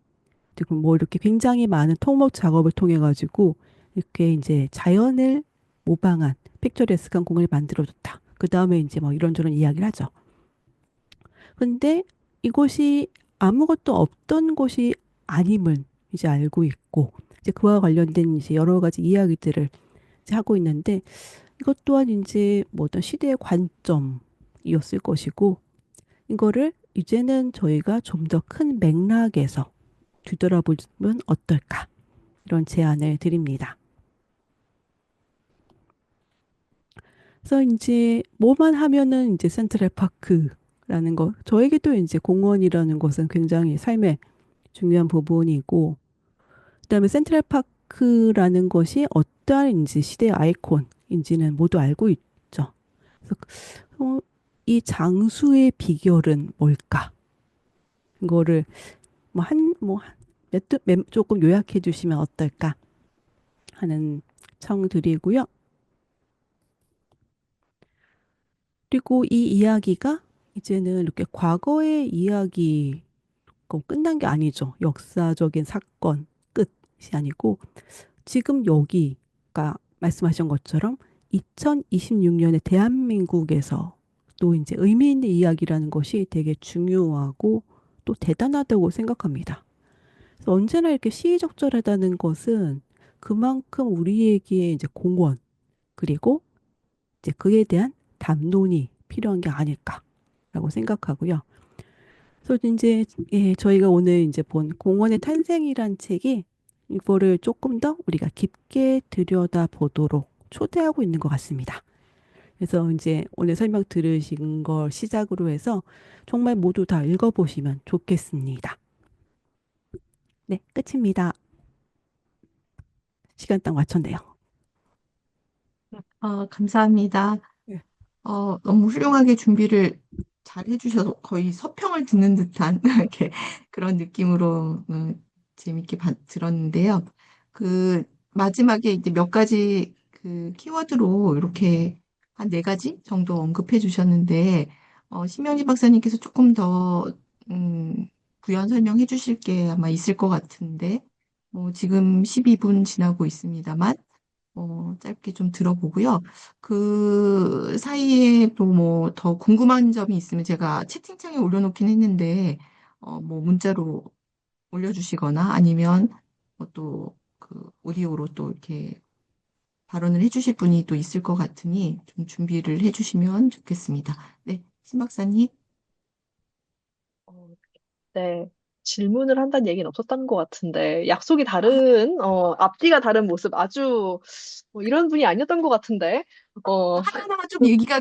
지금 뭐 이렇게 굉장히 많은 토목 작업을 통해 가지고 이렇게 이제 자연을 모방한 픽처레스크한 공간을 만들어줬다. 그 다음에 이제 뭐 이런저런 이야기를 하죠. 근데 이곳이 아무것도 없던 곳이 아님을 이제 알고 있고 이제 그와 관련된 이제 여러 가지 이야기들을 이제 하고 있는데 이것 또한 이제 뭐 어떤 시대의 관점이었을 것이고, 이거를 이제는 저희가 좀 더 큰 맥락에서 뒤돌아보면 어떨까? 이런 제안을 드립니다. 그래서 이제 뭐만 하면은 이제 센트럴파크라는 거, 저에게도 이제 공원이라는 것은 굉장히 삶의 중요한 부분이고, 그다음에 센트럴파크라는 것이 어떠한 이제 시대의 아이콘인지는 모두 알고 있죠. 그래서 이 장수의 비결은 뭘까? 이거를 조금 요약해 주시면 어떨까 하는 청 드리고요. 그리고 이 이야기가 이제는 이렇게 과거의 이야기 끝난 게 아니죠. 역사적인 사건 끝이 아니고 지금 여기가 말씀하신 것처럼 2026년에 대한민국에서 또 이제 의미 있는 이야기라는 것이 되게 중요하고 또 대단하다고 생각합니다. 그래서 언제나 이렇게 시의적절하다는 것은 그만큼 우리에게 이제 공헌 그리고 이제 그에 대한 담론이 필요한 게 아닐까라고 생각하고요. 그래서 이제 저희가 오늘 이제 본 공원의 탄생이란 책이 이거를 조금 더 우리가 깊게 들여다 보도록 초대하고 있는 것 같습니다. 그래서 이제 오늘 설명 들으신 걸 시작으로 해서 정말 모두 다 읽어보시면 좋겠습니다. 네, 끝입니다. 시간 딱 맞췄네요. 감사합니다. 네. 너무 훌륭하게 준비를 잘 해주셔서 거의 서평을 듣는 듯한 이렇게 그런 느낌으로 재밌게 들었는데요. 그 마지막에 이제 몇 가지 그 키워드로 이렇게 한 네 가지 정도 언급해 주셨는데, 심영지 박사님께서 조금 더 부연 설명해 주실 게 아마 있을 것 같은데, 지금 12분 지나고 있습니다만, 짧게 좀 들어보고요. 그 사이에 또 뭐 더 궁금한 점이 있으면 제가 채팅창에 올려놓긴 했는데, 뭐 문자로 올려주시거나 아니면 또 그 오디오로 또 이렇게 발언을 해주실 분이 또 있을 것 같으니 좀 준비를 해주시면 좋겠습니다. 네, 신 박사님. 어, 네. 질문을 한다는 얘기는 없었던 것 같은데, 약속이 다른, 앞뒤가 다른 모습, 아주, 이런 분이 아니었던 것 같은데, 하나하나가 좀 얘기가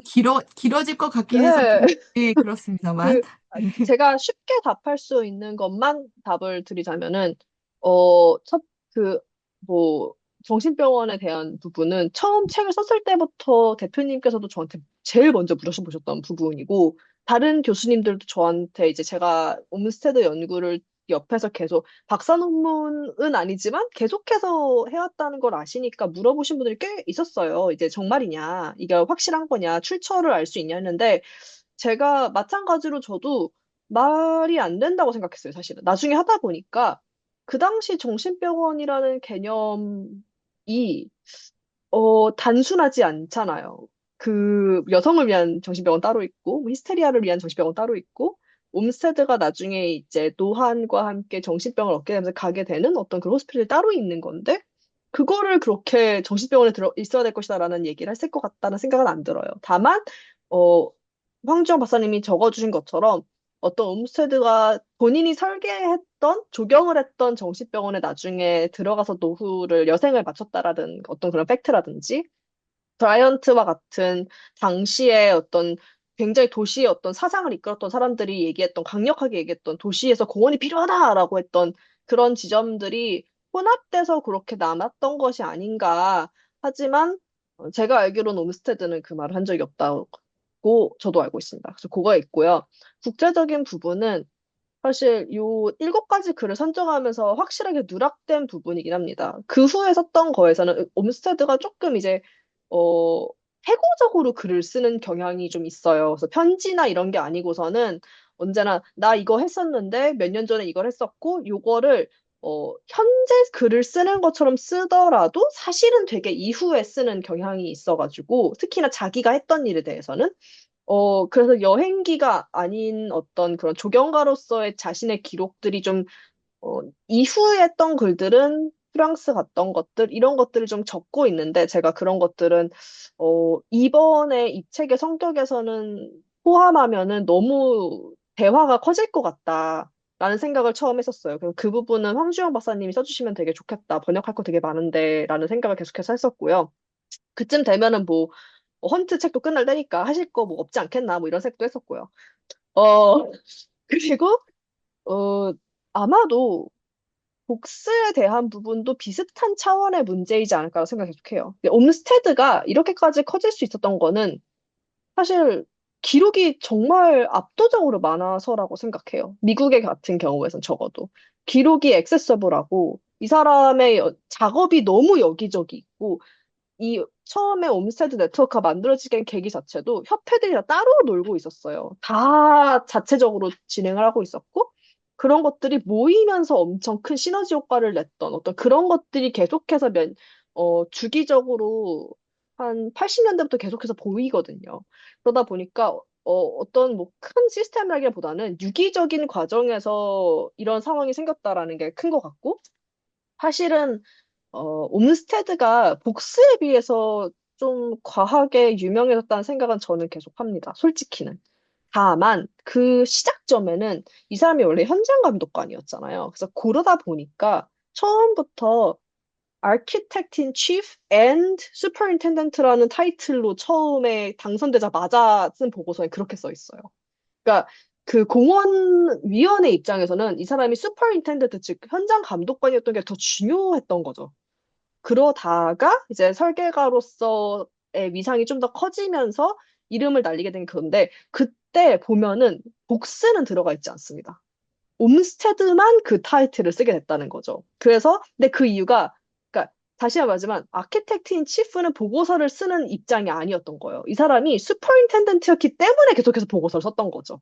길어질 것 같긴 해서 네. 네, 그렇습니다만. 그, 제가 쉽게 답할 수 있는 것만 답을 드리자면은, 어, 첫, 그, 뭐, 정신병원에 대한 부분은 처음 책을 썼을 때부터 대표님께서도 저한테 제일 먼저 물어보셨던 부분이고, 다른 교수님들도 저한테 이제 제가 옴스테드 연구를 옆에서 계속 박사 논문은 아니지만 계속해서 해왔다는 걸 아시니까 물어보신 분들이 꽤 있었어요. 이제 정말이냐, 이게 확실한 거냐, 출처를 알 수 있냐 했는데, 제가 마찬가지로 저도 말이 안 된다고 생각했어요, 사실은. 나중에 하다 보니까 그 당시 정신병원이라는 개념이 단순하지 않잖아요. 그 여성을 위한 정신병원 따로 있고, 뭐 히스테리아를 위한 정신병원 따로 있고, 옴스테드가 나중에 이제 노환과 함께 정신병을 얻게 되면서 가게 되는 어떤 그런 호스피tal이 따로 있는 건데, 그거를 그렇게 정신병원에 들어 있어야 될 것이다라는 얘기를 했을 것 같다는 생각은 안 들어요. 다만, 어, 황주영 박사님이 적어주신 것처럼 어떤 옴스테드가 본인이 설계했던, 조경을 했던 정신병원에 나중에 들어가서 노후를, 여생을 마쳤다라는 어떤 그런 팩트라든지, 브라이언트와 같은 당시에 어떤 굉장히 도시의 어떤 사상을 이끌었던 사람들이 얘기했던, 강력하게 얘기했던 도시에서 공원이 필요하다라고 했던 그런 지점들이 혼합돼서 그렇게 남았던 것이 아닌가. 하지만 제가 알기로는 옴스테드는 그 말을 한 적이 없다고 저도 알고 있습니다. 그래서 그거 있고요. 국제적인 부분은 사실 요 7가지 글을 선정하면서 확실하게 누락된 부분이긴 합니다. 그 후에 썼던 거에서는 옴스테드가 조금 이제 어 회고적으로 글을 쓰는 경향이 좀 있어요. 그래서 편지나 이런 게 아니고서는 언제나 나 이거 했었는데 몇 년 전에 이걸 했었고 요거를 현재 글을 쓰는 것처럼 쓰더라도 사실은 되게 이후에 쓰는 경향이 있어가지고 특히나 자기가 했던 일에 대해서는 그래서 여행기가 아닌 어떤 그런 조경가로서의 자신의 기록들이 좀, 이후에 했던 글들은 프랑스 갔던 것들, 이런 것들을 좀 적고 있는데, 제가 그런 것들은, 이번에 이 책의 성격에서는 포함하면은 너무 대화가 커질 것 같다. 라는 생각을 처음 했었어요. 그그 부분은 황주영 박사님이 써주시면 되게 좋겠다. 번역할 거 되게 많은데, 라는 생각을 계속해서 했었고요. 그쯤 되면은 뭐, 헌트 책도 끝날 때니까 하실 거 뭐 없지 않겠나, 뭐 이런 생각도 했었고요. 어, 그리고, 어, 아마도 복스에 대한 부분도 비슷한 차원의 문제이지 않을까 생각이 계속해요. 옴스테드가 이렇게까지 커질 수 있었던 거는 사실 기록이 정말 압도적으로 많아서라고 생각해요. 미국의 같은 경우에선 적어도. 기록이 액세서블하고 이 사람의 작업이 너무 여기저기 있고 이 처음에 옴스테드 네트워크가 만들어지게 계기 자체도 협회들이 다 따로 놀고 있었어요. 다 자체적으로 진행을 하고 있었고 그런 것들이 모이면서 엄청 큰 시너지 효과를 냈던 어떤 그런 것들이 계속해서 주기적으로 한 80년대부터 계속해서 보이거든요. 그러다 보니까 어떤 뭐 큰 시스템이라기보다는 유기적인 과정에서 이런 상황이 생겼다라는 게 큰 것 같고 사실은 옴스테드가 복스에 비해서 좀 과하게 유명해졌다는 생각은 저는 계속 합니다. 솔직히는. 다만 그 시작점에는 이 사람이 원래 현장 감독관이었잖아요. 그래서 그러다 보니까 처음부터 Architect in Chief and Superintendent라는 타이틀로 처음에 당선되자마자 쓴 보고서에 그렇게 써 있어요. 그러니까 그 공원위원회 입장에서는 이 사람이 슈퍼인텐던트 즉 현장 감독관이었던 게 더 중요했던 거죠. 그러다가 이제 설계가로서의 위상이 좀 더 커지면서 이름을 날리게 된 건데 그때 보면은 복스는 들어가 있지 않습니다. 옴스테드만 그 타이틀을 쓰게 됐다는 거죠. 그래서 근데 그 이유가 그러니까 다시 한번 말하지만 아키텍트인 치프는 보고서를 쓰는 입장이 아니었던 거예요. 이 사람이 슈퍼인텐던트였기 때문에 계속해서 보고서를 썼던 거죠.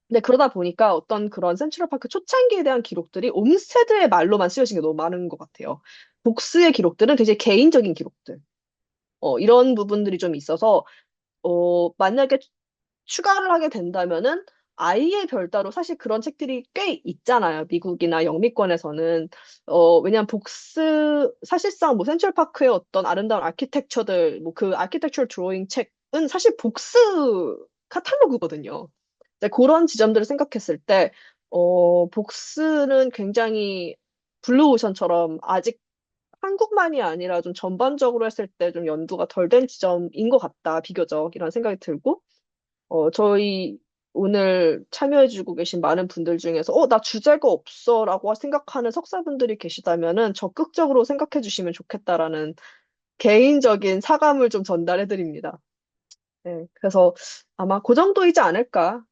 근데 그러다 보니까 어떤 그런 센트럴파크 초창기에 대한 기록들이 옴스테드의 말로만 쓰여진 게 너무 많은 것 같아요. 복스의 기록들은 굉장히 개인적인 기록들. 이런 부분들이 좀 있어서, 만약에 추가를 하게 된다면은 아예 별다로 사실 그런 책들이 꽤 있잖아요. 미국이나 영미권에서는. 왜냐면 복스, 사실상 뭐 센트럴파크의 어떤 아름다운 아키텍처들, 뭐 그 아키텍처 드로잉 책은 사실 복스 카탈로그거든요. 이제 그런 지점들을 생각했을 때, 복스는 굉장히 블루오션처럼 아직 한국만이 아니라 좀 전반적으로 했을 때 좀 연구가 덜 된 지점인 것 같다, 비교적, 이런 생각이 들고, 저희 오늘 참여해주고 계신 많은 분들 중에서, 나 주제가 없어 라고 생각하는 석사분들이 계시다면은 적극적으로 생각해 주시면 좋겠다라는 개인적인 사감을 좀 전달해 드립니다. 네, 그래서 아마 그 정도이지 않을까,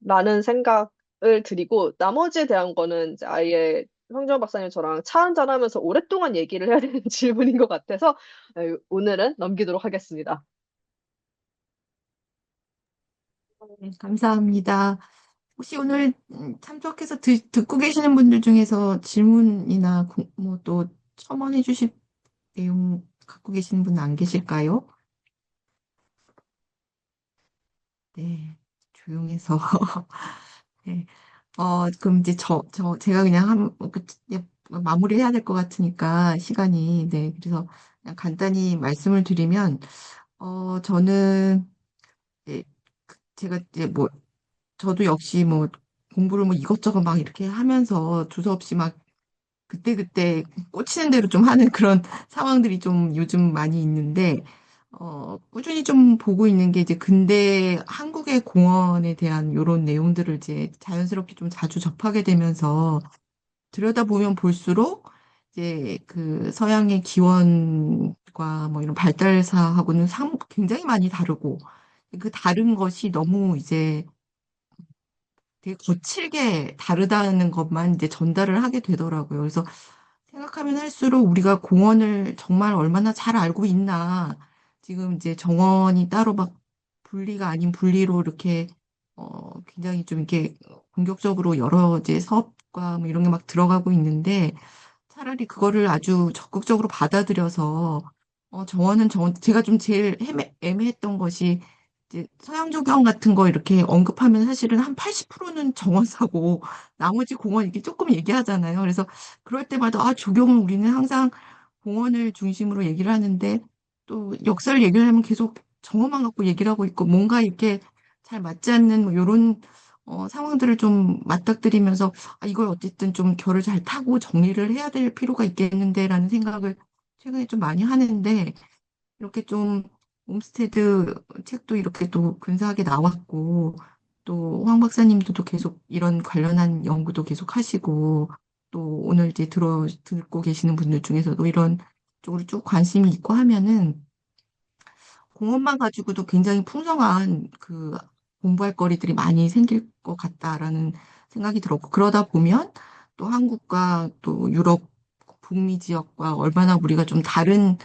라는 생각을 드리고, 나머지에 대한 거는 이제 아예 황정 박사님 저랑 차 한잔하면서 오랫동안 얘기를 해야 되는 질문인 것 같아서, 오늘은 넘기도록 하겠습니다. 네, 감사합니다. 혹시 오늘 참석해서 듣고 계시는 분들 중에서 질문이나 뭐 또 첨언해 주실 내용 갖고 계시는 분 안 계실까요? 네, 조용해서. 네. 그럼 이제 제가 그냥 예, 마무리해야 될 것 같으니까, 시간이. 네. 그래서 그냥 간단히 말씀을 드리면, 저는, 예, 제가 이제 뭐, 저도 역시 뭐, 공부를 뭐 이것저것 막 이렇게 하면서 두서없이 막 그때그때 꽂히는 대로 좀 하는 그런 상황들이 좀 요즘 많이 있는데, 꾸준히 좀 보고 있는 게 이제 근대 한국의 공원에 대한 이런 내용들을 이제 자연스럽게 좀 자주 접하게 되면서 들여다보면 볼수록 이제 그 서양의 기원과 뭐 이런 발달사하고는 굉장히 많이 다르고 그 다른 것이 너무 이제 되게 거칠게 다르다는 것만 이제 전달을 하게 되더라고요. 그래서 생각하면 할수록 우리가 공원을 정말 얼마나 잘 알고 있나. 지금 이제 정원이 따로 막 분리가 아닌 분리로 이렇게 굉장히 좀 이렇게 공격적으로 여러 이제 사업과 뭐 이런 게 막 들어가고 있는데 차라리 그거를 아주 적극적으로 받아들여서 정원은 정원 제가 좀 제일 애매했던 것이 이제 서양 조경 같은 거 이렇게 언급하면 사실은 한 80%는 정원사고 나머지 공원 이렇게 조금 얘기하잖아요. 그래서 그럴 때마다 아, 조경은 우리는 항상 공원을 중심으로 얘기를 하는데 또 역사를 얘기를 하면 계속 정원만 갖고 얘기를 하고 있고 뭔가 이렇게 잘 맞지 않는 뭐 이런 상황들을 좀 맞닥뜨리면서 아, 이걸 어쨌든 좀 결을 잘 타고 정리를 해야 될 필요가 있겠는데라는 생각을 최근에 좀 많이 하는데 이렇게 좀 홈스테드 책도 이렇게 또 근사하게 나왔고 또 황 박사님도 또 계속 이런 관련한 연구도 계속 하시고 또 오늘 이제 듣고 계시는 분들 중에서도 이런 쪽으로 쭉 관심이 있고 하면은 공원만 가지고도 굉장히 풍성한 그 공부할 거리들이 많이 생길 것 같다라는 생각이 들었고 그러다 보면 또 한국과 또 유럽 북미 지역과 얼마나 우리가 좀 다른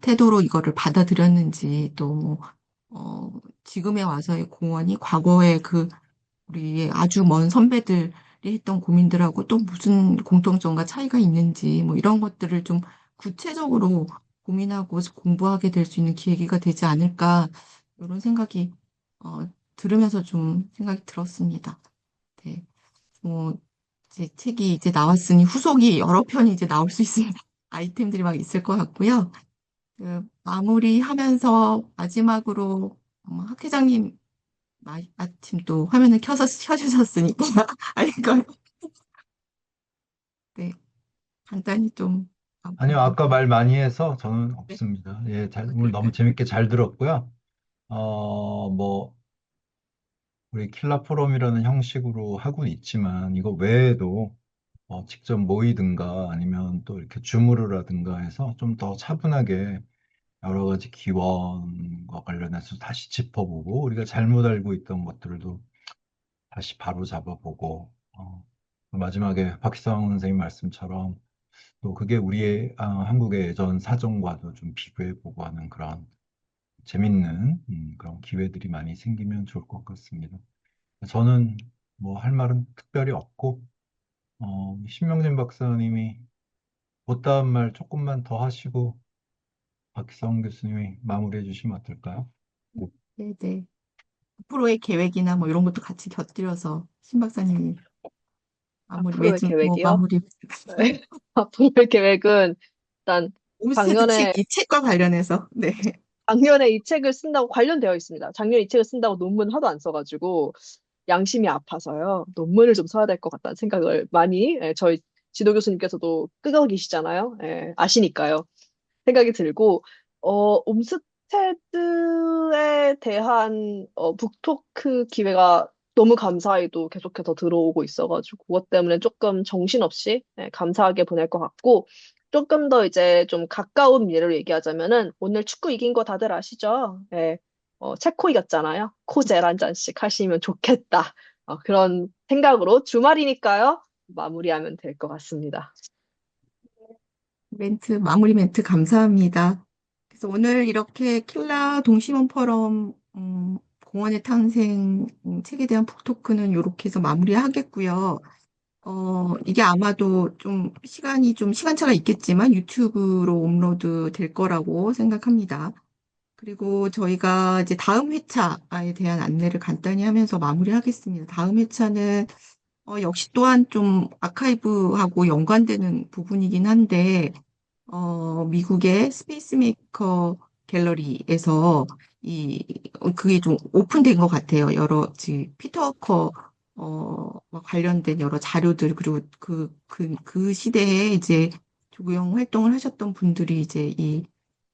태도로 이거를 받아들였는지 또 지금에 와서의 공원이 과거의 그 우리의 아주 먼 선배들이 했던 고민들하고 또 무슨 공통점과 차이가 있는지 뭐 이런 것들을 좀 구체적으로 고민하고 공부하게 될 수 있는 계기가 되지 않을까 이런 생각이 들으면서 좀 생각이 들었습니다. 네. 뭐 이제 책이 이제 나왔으니 후속이 여러 편이 이제 나올 수 있는 아이템들이 막 있을 것 같고요. 마무리하면서 마지막으로 학 회장님 마침 또 화면을 켜주셨으니까 아닌가요? 네, 간단히 좀 아니요, 마무리를. 아까 말 많이 해서 저는 네, 없습니다. 예, 오늘 너무 재밌게 잘 들었고요. 뭐, 우리 킬라 포럼이라는 형식으로 하고는 있지만, 이거 외에도 직접 모이든가 아니면 또 이렇게 줌으로 라든가 해서 좀 더 차분하게 여러 가지 기원과 관련해서 다시 짚어보고, 우리가 잘못 알고 있던 것들도 다시 바로 잡아보고, 마지막에 박희성 선생님 말씀처럼 또 그게 우리의 한국의 예전 사정과도 좀 비교해보고 하는 그런 재밌는 그런 기회들이 많이 생기면 좋을 것 같습니다. 저는 뭐 할 말은 특별히 없고, 신명진 박사님이 못다한 말 조금만 더 하시고 박희성 교수님이 마무리해 주시면 어떨까요? 네, 네. 앞으로의 계획이나 뭐 이런 것도 같이 곁들여서 신 박사님이 마무리 앞으로의 매주 뭐 계획이요? 마무리 네. 앞으로의 계획은 일단 홈스테드 책 작년에 이 책과 관련해서 네. 작년에 이 책을 쓴다고 관련되어 있습니다. 작년에 이 책을 쓴다고 논문 하도 안 써가지고 양심이 아파서요. 논문을 좀 써야 될 것 같다는 생각을 많이 저희 지도 교수님께서도 끄덕이시잖아요. 아시니까요. 생각이 들고 옴스테드에 대한 북토크 기회가 너무 감사히도 계속해서 들어오고 있어가지고 그것 때문에 조금 정신없이 감사하게 보낼 것 같고 조금 더 이제 좀 가까운 미래로 얘기하자면은 오늘 축구 이긴 거 다들 아시죠? 체코 이겼잖아요. 코젤 한 잔씩 하시면 좋겠다. 그런 생각으로 주말이니까요. 마무리하면 될 것 같습니다. 마무리 멘트 감사합니다. 그래서 오늘 이렇게 킬라 동심원 포럼 공원의 탄생 책에 대한 북토크는 이렇게 해서 마무리하겠고요. 이게 아마도 좀 시간이 좀 시간차가 있겠지만 유튜브로 업로드 될 거라고 생각합니다. 그리고 저희가 이제 다음 회차에 대한 안내를 간단히 하면서 마무리하겠습니다. 다음 회차는 역시 또한 좀 아카이브하고 연관되는 부분이긴 한데 미국의 스페이스 메이커 갤러리에서 그게 좀 오픈된 것 같아요. 피터 워커, 관련된 여러 자료들, 그리고 그 시대에 이제 조구형 활동을 하셨던 분들이 이제 이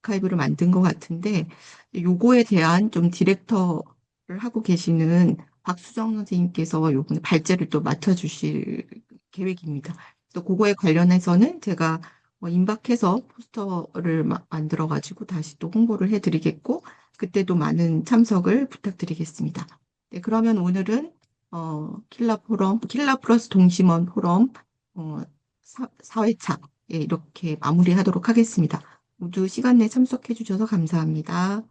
아카이브를 만든 것 같은데, 요거에 대한 좀 디렉터를 하고 계시는 박수정 선생님께서 요번에 발제를 또 맡아주실 계획입니다. 또 그거에 관련해서는 제가 임박해서 포스터를 만들어가지고 다시 또 홍보를 해드리겠고, 그때도 많은 참석을 부탁드리겠습니다. 네, 그러면 오늘은, 킬라 플러스 동심원 포럼, 4회차, 예, 이렇게 마무리하도록 하겠습니다. 모두 시간 내 참석해 주셔서 감사합니다.